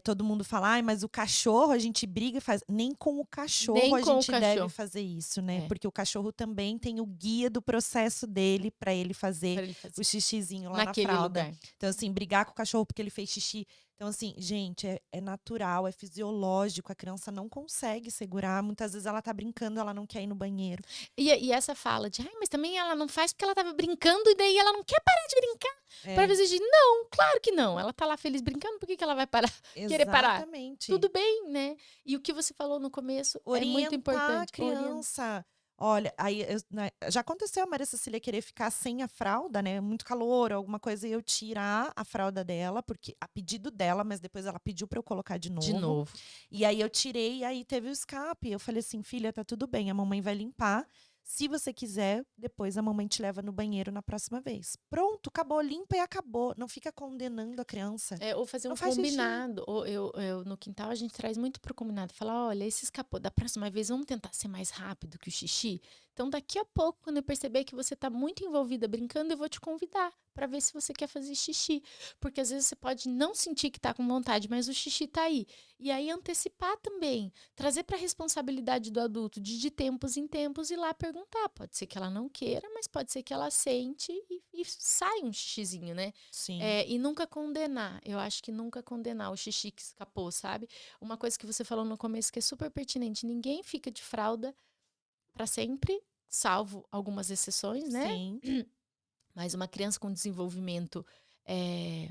Todo mundo fala, ai, mas o cachorro a gente briga e faz. Nem com o cachorro nem a com o gente deve cachorro. fazer isso, né? É, Porque o cachorro também tem o guia do processo dele para ele fazer para ele o fazer xixizinho lá na naquele fralda. lugar. Então, assim, brigar com o cachorro porque ele fez xixi. Então, assim, gente, é natural, é fisiológico. A criança não consegue segurar. Muitas vezes ela tá brincando, ela não quer ir no banheiro. E essa fala de, ai, mas também ela não faz porque ela tava brincando e daí ela não quer parar de brincar. Para É, exigir, não, claro que não. Ela tá lá feliz brincando, por que que ela vai parar, querer parar? exatamente. Tudo bem, né? E o que você falou no começo é muito Orientar a importante. criança. Olha, aí né, já aconteceu a Maria Cecília querer ficar sem a fralda, né? Muito calor, alguma coisa, e eu tirar a fralda dela, porque a pedido dela, mas depois ela pediu para eu colocar de De novo. novo. E aí eu tirei, e aí teve o escape. Eu falei assim, filha, tá tudo bem, a mamãe vai limpar. Se você quiser, depois a mamãe te leva no banheiro na próxima vez. Pronto, acabou, limpa e acabou. Não fica condenando a criança. É, ou fazer Não um faz xixi. combinado. Ou no quintal a gente traz muito pro combinado. Falar, olha, esse escapou. Da próxima vez vamos tentar ser mais rápido que o xixi. Então daqui a pouco, quando eu perceber que você tá muito envolvida brincando, eu vou te convidar para ver se você quer fazer xixi. Porque às vezes você pode não sentir que tá com vontade, mas o xixi tá aí. E aí antecipar também. Trazer para responsabilidade do adulto de tempos em tempos ir lá perguntar. Pode ser que ela não queira, mas pode ser que ela sente e sai um xixizinho, né? Sim. É, e nunca condenar. Eu acho que nunca condenar o xixi que escapou, sabe? Uma coisa que você falou no começo que é super pertinente: ninguém fica de fralda para sempre, salvo algumas exceções, né? Sim. Mas uma criança com desenvolvimento é,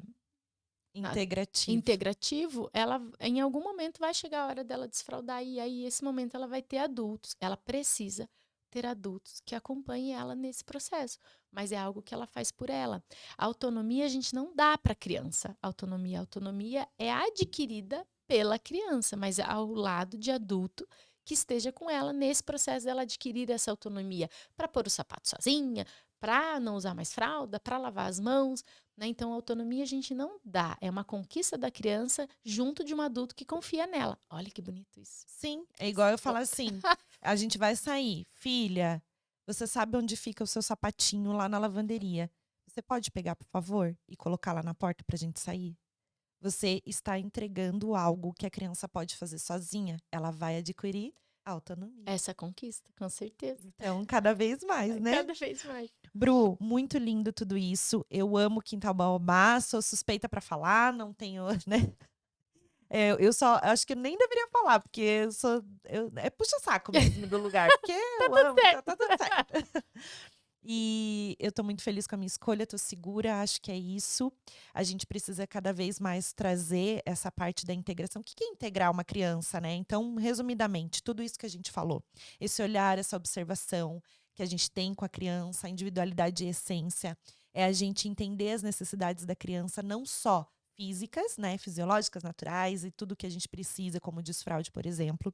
Integrativo. integrativo, ela em algum momento vai chegar a hora dela desfraldar e aí esse momento ela vai ter adultos. Ela precisa ter adultos que acompanhem ela nesse processo, mas é algo que ela faz por ela. A autonomia a gente não dá para a criança. A autonomia é adquirida pela criança, mas é ao lado de adulto que esteja com ela nesse processo dela adquirir essa autonomia para pôr o sapato sozinha, para não usar mais fralda, para lavar as mãos, né? Então, a autonomia a gente não dá. É uma conquista da criança junto de um adulto que confia nela. Olha que bonito isso. Sim, é igual eu falar assim: a gente vai sair, filha, você sabe onde fica o seu sapatinho lá na lavanderia. Você pode pegar, por favor, e colocar lá na porta pra gente sair? Você está entregando algo que a criança pode fazer sozinha. Ela vai adquirir autonomia. Essa conquista, com certeza. Então, cada vez mais, né? Cada vez mais. Bru, muito lindo tudo isso. Eu amo Quintal Baobá, sou suspeita pra falar, não tenho, né? Eu só acho que eu nem deveria falar, porque é puxa-saco mesmo do lugar, porque eu Tudo amo, certo. tá tudo certo. E eu tô muito feliz com a minha escolha, tô segura, acho que é isso. A gente precisa cada vez mais trazer essa parte da integração. O que é integrar uma criança, né? Então, resumidamente, tudo isso que a gente falou, esse olhar, essa observação que a gente tem com a criança, a individualidade e essência, é a gente entender as necessidades da criança, não só físicas, né, fisiológicas, naturais e tudo que a gente precisa, como desfraude, por exemplo,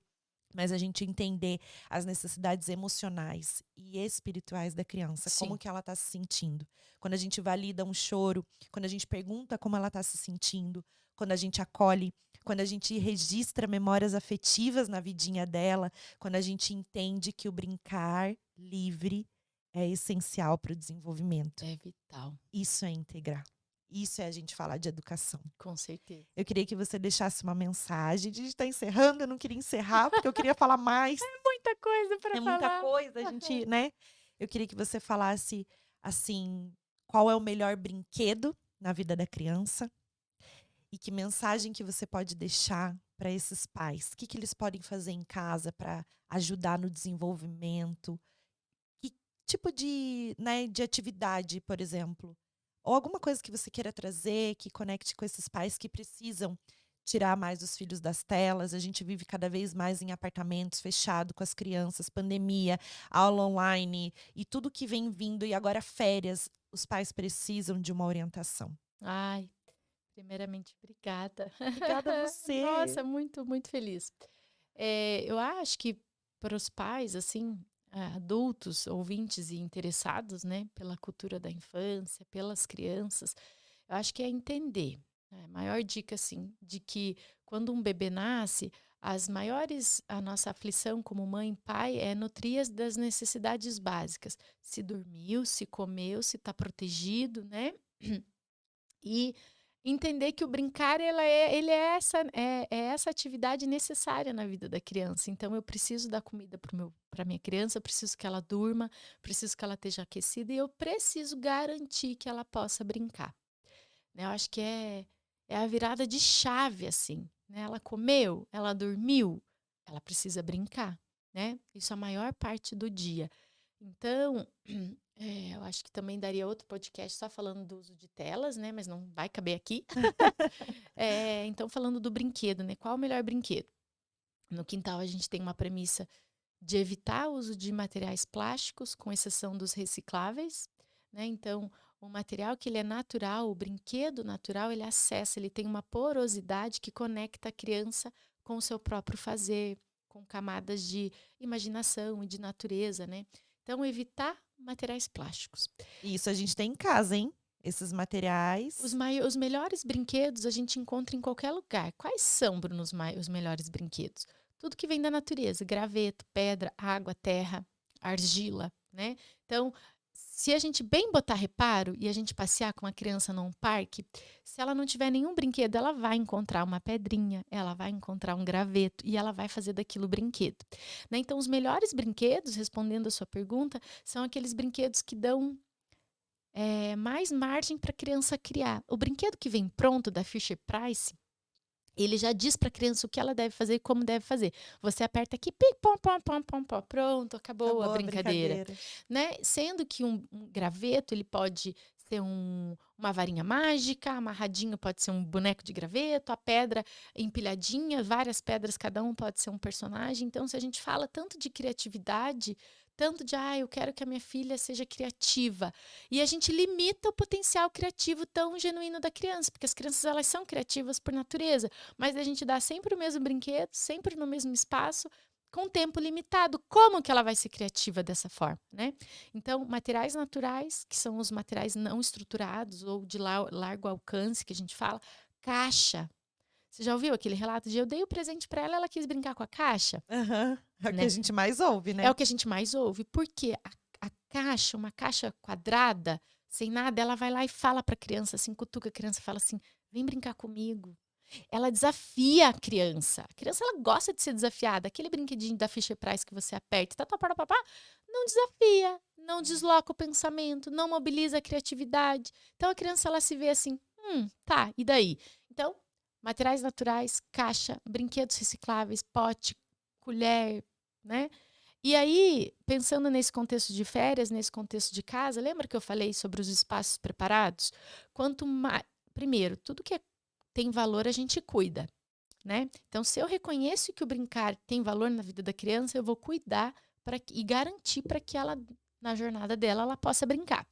mas a gente entender as necessidades emocionais e espirituais da criança, como Sim. que ela está se sentindo. Quando a gente valida um choro, quando a gente pergunta como ela está se sentindo, quando a gente acolhe, quando a gente registra memórias afetivas na vidinha dela, quando a gente entende que o brincar livre é essencial para o desenvolvimento. É vital, Isso é integrar. Isso é a gente falar de educação. com certeza. Eu queria que você deixasse uma mensagem. A gente está encerrando, eu não queria encerrar, porque eu queria falar mais. Muita coisa para É falar. muita coisa, a gente, né? Eu queria que você falasse, assim, qual é o melhor brinquedo na vida da criança e que mensagem que você pode deixar para esses pais. O que eles podem fazer em casa para ajudar no desenvolvimento? Que tipo de, né, de atividade, por exemplo? Ou alguma coisa que você queira trazer que conecte com esses pais que precisam tirar mais os filhos das telas. A gente vive cada vez mais em apartamentos fechados com as crianças, pandemia, aula online e tudo que vem vindo. E agora férias, os pais precisam de uma orientação. Ai, primeiramente, obrigada. Obrigada a você. Nossa, muito, muito feliz. Eu acho que para os pais, assim, adultos, ouvintes e interessados, né, pela cultura da infância, pelas crianças, eu acho que é entender. A maior dica, assim, de que quando um bebê nasce, a nossa aflição como mãe e pai é nutrir das necessidades básicas. Se dormiu, se comeu, se está protegido, né? E entender que o brincar ele é essa atividade necessária na vida da criança. Então, eu preciso dar comida para minha criança, eu preciso que ela durma, preciso que ela esteja aquecida e eu preciso garantir que ela possa brincar. Né? Eu acho que é a virada de chave, assim. Né? Ela comeu, ela dormiu, ela precisa brincar. Né? Isso a maior parte do dia. Então, eu acho que também daria outro podcast só falando do uso de telas, né? Mas não vai caber aqui. Então, falando do brinquedo, né? Qual o melhor brinquedo? No quintal, a gente tem uma premissa de evitar o uso de materiais plásticos, com exceção dos recicláveis, né? Então, o material que ele é natural, o brinquedo natural, ele acessa, ele tem uma porosidade que conecta a criança com o seu próprio fazer, com camadas de imaginação e de natureza, né? Então, evitar materiais plásticos. Isso a gente tem em casa, hein? Esses materiais. Os melhores brinquedos a gente encontra em qualquer lugar. Quais são, Bruno, os melhores brinquedos? Tudo que vem da natureza, graveto, pedra, água, terra, argila, né? Então, se a gente bem botar reparo e a gente passear com a criança num parque, se ela não tiver nenhum brinquedo, ela vai encontrar uma pedrinha, ela vai encontrar um graveto e ela vai fazer daquilo brinquedo. Né? Então, os melhores brinquedos, respondendo a sua pergunta, são aqueles brinquedos que dão mais margem para a criança criar. O brinquedo que vem pronto da Fisher-Price, ele já diz para a criança o que ela deve fazer e como deve fazer. Você aperta aqui, pim, pom, pom, pom, pom, pom, pronto, acabou a brincadeira. Né? Sendo que um graveto, ele pode ser uma varinha mágica, amarradinho pode ser um boneco de graveto, a pedra empilhadinha, várias pedras, cada um pode ser um personagem. Então, se a gente fala tanto de criatividade, tanto de, eu quero que a minha filha seja criativa. E a gente limita o potencial criativo tão genuíno da criança, porque as crianças, elas são criativas por natureza, mas a gente dá sempre o mesmo brinquedo, sempre no mesmo espaço, com tempo limitado. Como que ela vai ser criativa dessa forma, né? Então, materiais naturais, que são os materiais não estruturados ou de largo alcance, que a gente fala, caixa. Você já ouviu aquele relato de eu dei o presente para ela, ela quis brincar com a caixa? Uhum. É o Né? que a gente mais ouve, né? É o que a gente mais ouve. Porque a caixa, uma caixa quadrada, sem nada, ela vai lá e fala para a criança, assim, cutuca a criança e fala assim, vem brincar comigo. Ela desafia a criança. A criança, ela gosta de ser desafiada. Aquele brinquedinho da Fisher-Price que você aperta, não desafia, não desloca o pensamento, não mobiliza a criatividade. Então, a criança, ela se vê assim, tá, e daí? Então, materiais naturais, caixa, brinquedos recicláveis, pote, colher, né? E aí, pensando nesse contexto de férias, nesse contexto de casa, lembra que eu falei sobre os espaços preparados? Quanto mais, primeiro, tudo que tem valor a gente cuida, né? Então, se eu reconheço que o brincar tem valor na vida da criança, eu vou cuidar e garantir para que ela, na jornada dela, ela possa brincar.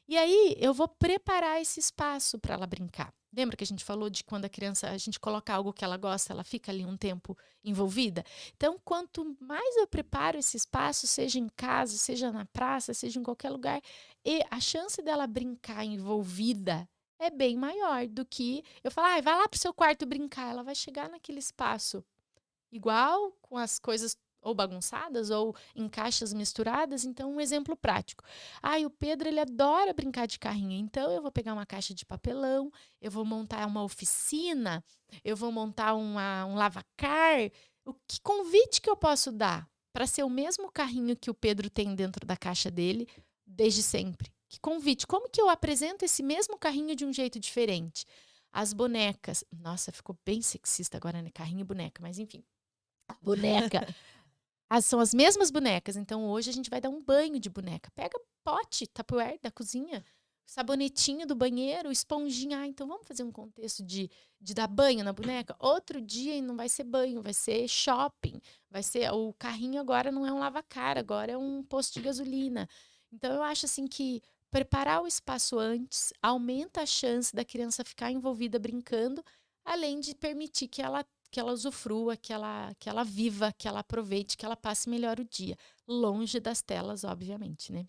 E aí, eu vou preparar esse espaço para ela brincar. Lembra que a gente falou de quando a gente coloca algo que ela gosta, ela fica ali um tempo envolvida? Então, quanto mais eu preparo esse espaço, seja em casa, seja na praça, seja em qualquer lugar, e a chance dela brincar envolvida é bem maior do que eu falar, vai lá pro seu quarto brincar. Ela vai chegar naquele espaço igual, com as coisas ou bagunçadas ou em caixas misturadas. Então, um exemplo prático. O Pedro, ele adora brincar de carrinho. Então, eu vou pegar uma caixa de papelão, eu vou montar uma oficina, eu vou montar um lavacar. Que convite que eu posso dar para ser o mesmo carrinho que o Pedro tem dentro da caixa dele desde sempre? Que convite. Como que eu apresento esse mesmo carrinho de um jeito diferente? As bonecas. Nossa, ficou bem sexista agora, né? Carrinho e boneca, mas enfim. A boneca. São as mesmas bonecas. Então, hoje a gente vai dar um banho de boneca. Pega pote, tupperware da cozinha. sabonetinho do banheiro, esponjinha. Ah, então vamos fazer um contexto de dar banho na boneca? Outro dia não vai ser banho, vai ser shopping. Vai ser, o carrinho agora não é um lava-cara, agora é um posto de gasolina. Então, eu acho assim que preparar o espaço antes aumenta a chance da criança ficar envolvida brincando, além de permitir que ela usufrua, que ela viva, que ela aproveite, que ela passe melhor o dia. Longe das telas, obviamente, né?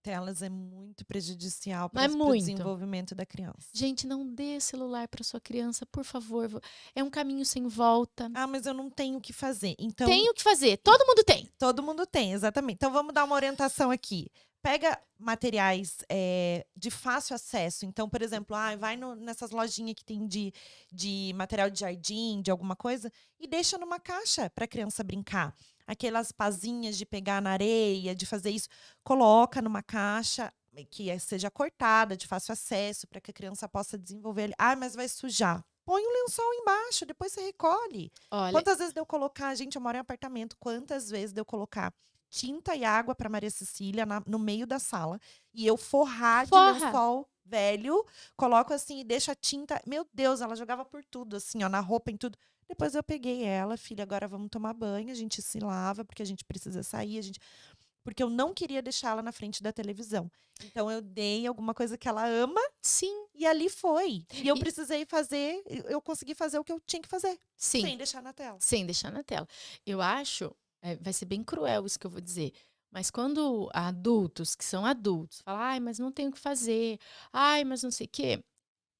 Telas é muito prejudicial Não é para o muito. desenvolvimento da criança. Gente, não dê celular para sua criança, por favor. É um caminho sem volta. Ah, mas eu não tenho o que fazer. Então, Tem o que fazer. Todo mundo tem. todo mundo tem, exatamente. Então, vamos dar uma orientação aqui. Pega materiais de fácil acesso. Então, por exemplo, vai nessas lojinhas que tem de material de jardim, de alguma coisa, e deixa numa caixa para a criança brincar. Aquelas pazinhas de pegar na areia, de fazer isso, coloca numa caixa que seja cortada, de fácil acesso, para que a criança possa desenvolver ali. Ah, mas vai sujar. Põe um lençol embaixo, depois você recolhe. Olha, Quantas vezes deu colocar, gente, eu moro em apartamento, quantas vezes deu colocar tinta e água para Maria Cecília no meio da sala e eu forrar de forra. lençol velho, coloco assim e deixo a tinta. Meu Deus, ela jogava por tudo, assim, ó, na roupa, em tudo. Depois eu peguei ela, filha, agora vamos tomar banho, a gente se lava, porque a gente precisa sair, porque eu não queria deixá-la na frente da televisão. Então eu dei alguma coisa que ela ama Sim. e ali foi. E eu E- precisei fazer, eu consegui fazer o que eu tinha que fazer, Sim. sem deixar na tela. Sem deixar na tela. Eu acho, vai ser bem cruel isso que eu vou dizer, mas quando adultos, que são adultos, falam, ai, mas não tenho o que fazer, ai, mas não sei o quê,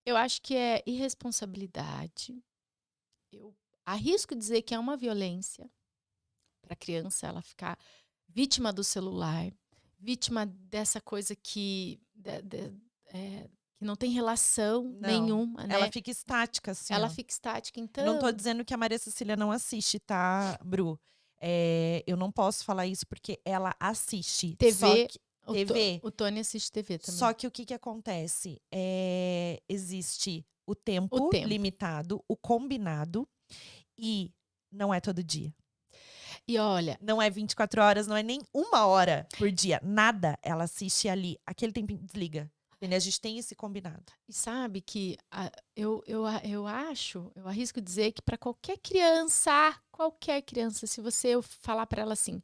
eu acho que é irresponsabilidade. Eu arrisco dizer que é uma violência para a criança ela ficar vítima do celular, vítima dessa coisa que não tem relação Não, nenhuma, né? ela fica estática, assim, Ela ó. fica estática, Eu não tô então. dizendo que a Maria Cecília não assiste, tá, Bru? Eu não posso falar isso porque ela assiste. Só TV, que TV. o Tony assiste TV também. Só que o que acontece? Existe o O tempo tempo. limitado, o combinado, e não é todo dia. E olha, Não é 24 horas, não é nem 1 hora por dia. Nada. Ela assiste ali. Aquele tempinho desliga. Entendeu? A gente tem esse combinado. e sabe que eu acho, eu arrisco dizer que para qualquer criança, se você falar para ela assim,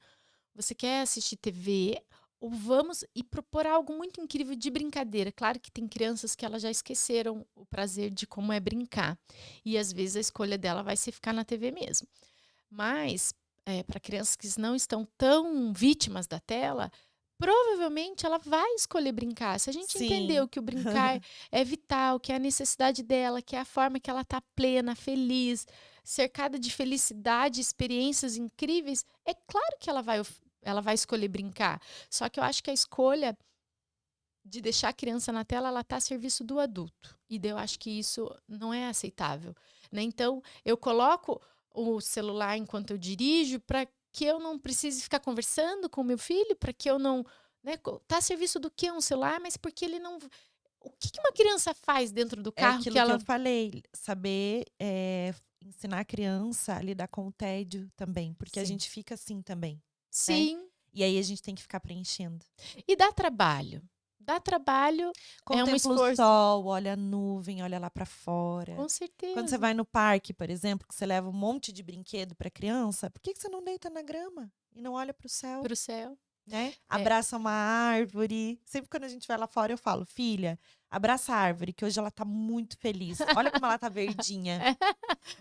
você quer assistir TV ou vamos e propor algo muito incrível de brincadeira. Claro que tem crianças que elas já esqueceram o prazer de como é brincar. E às vezes a escolha dela vai ser ficar na TV mesmo. Mas para crianças que não estão tão vítimas da tela, provavelmente ela vai escolher brincar. Se a gente Sim. entendeu que o brincar é vital, que é a necessidade dela, que é a forma que ela está plena, feliz, cercada de felicidade, experiências incríveis, é claro que ela vai escolher brincar. Só que eu acho que a escolha de deixar a criança na tela, ela está a serviço do adulto. E daí eu acho que isso não é aceitável, né? Então, eu coloco o celular enquanto eu dirijo para que eu não precise ficar conversando com o meu filho, para que eu não, né, tá a serviço do que um celular, mas porque ele não. O que uma criança faz dentro do É carro aquilo que ela. eu falei, saber ensinar a criança a lidar com o tédio também, porque a Sim. gente fica assim também. Sim. E aí a gente tem que ficar preenchendo. E dá trabalho. Dá trabalho, é um Contempla o esforço. sol, olha a nuvem, olha lá pra fora. Com certeza. Quando você vai no parque, por exemplo, que você leva um monte de brinquedo pra criança, por que você não deita na grama e não olha pro céu? Pro céu. Né? Abraça uma árvore. Sempre quando a gente vai lá fora, eu falo, filha, abraça a árvore, que hoje ela tá muito feliz. Olha como ela tá verdinha.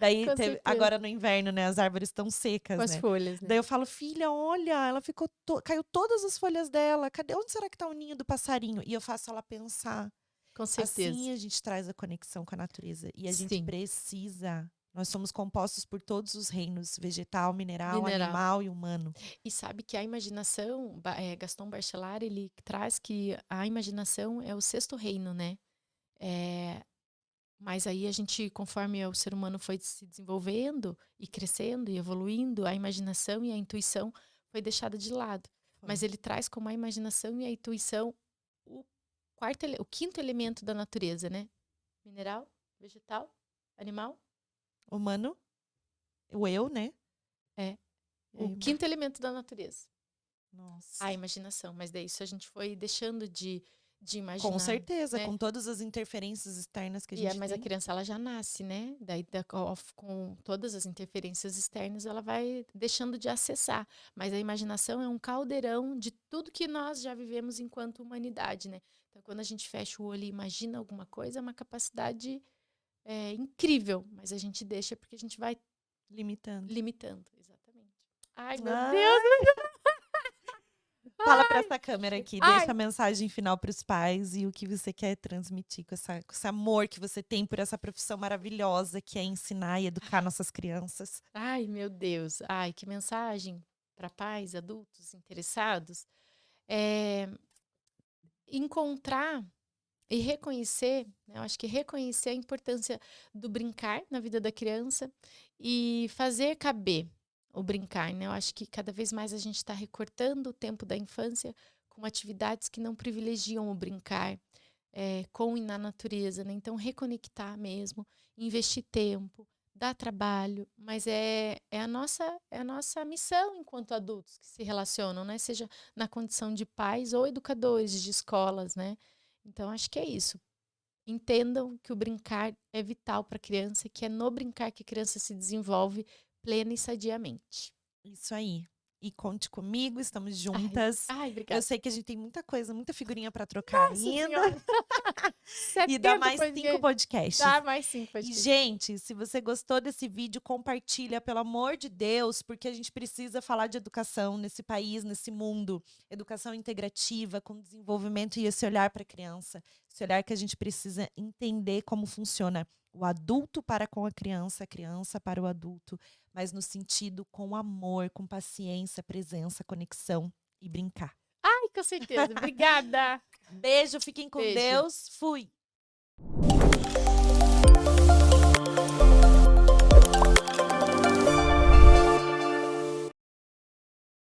Daí, Com certeza. agora no inverno, né? As árvores estão secas, Com as né? folhas, né? Daí eu falo, filha, olha, ela ficou. Caiu todas as folhas dela. Cadê? Onde será que tá o ninho do passarinho? E eu faço ela pensar. Com certeza. Assim a gente traz a conexão com a natureza. E a gente Sim. precisa. Nós somos compostos por todos os reinos: vegetal, mineral, animal e humano. E sabe que a imaginação, Gaston Bachelard, ele traz que a imaginação é o sexto reino, né? Mas aí a gente, conforme o ser humano foi se desenvolvendo e crescendo e evoluindo, a imaginação e a intuição foi deixada de lado. Mas ele traz como a imaginação e a intuição o quinto elemento da natureza, né? Mineral, vegetal, animal. Humano, o eu, né? O quinto elemento da natureza. Nossa. A imaginação. Mas daí isso a gente foi deixando de de Com imaginar, certeza, né? com todas as interferências externas que a gente Mas a tem. criança ela já nasce, né? Daí com todas as interferências externas ela vai deixando de acessar. Mas a imaginação é um caldeirão de tudo que nós já vivemos enquanto humanidade, né? Então quando a gente fecha o olho e imagina alguma coisa, é uma capacidade incrível, mas a gente deixa porque a gente vai Limitando. limitando, exatamente. Ai, meu Deus! Ai, fala para essa câmera aqui, deixa Ai, a mensagem final para os pais e o que você quer transmitir com esse amor que você tem por essa profissão maravilhosa que é ensinar e educar nossas crianças. ai, meu Deus! Ai, que mensagem para pais, adultos interessados. É, encontrar e reconhecer, né, eu acho que reconhecer a importância do brincar na vida da criança e fazer caber o brincar, né? Eu acho que cada vez mais a gente está recortando o tempo da infância com atividades que não privilegiam o brincar com e na natureza, né? Então, reconectar mesmo, investir tempo, dar trabalho, mas é a nossa missão enquanto adultos que se relacionam, né? Seja na condição de pais ou educadores de escolas, né? Então, acho que é isso. Entendam que o brincar é vital para a criança, que é no brincar que a criança se desenvolve plena e sadiamente. Isso aí. E conte comigo, estamos Ai, juntas. ai, Eu obrigada. sei que a gente tem muita coisa, muita figurinha para trocar Nossa ainda. Senhora! E dá 70 mais 5 podcasts. podcasts. Dá mais 5 E, podcasts. gente, se você gostou desse vídeo, compartilha, pelo amor de Deus, porque a gente precisa falar de educação nesse país, nesse mundo. Educação integrativa, com desenvolvimento e esse olhar para a criança. Esse olhar que a gente precisa entender como funciona o adulto para com a criança para o adulto, mas no sentido com amor, com paciência, presença, conexão e brincar. Ai, com certeza. Obrigada. Beijo, fiquem com Beijo. Deus. Fui!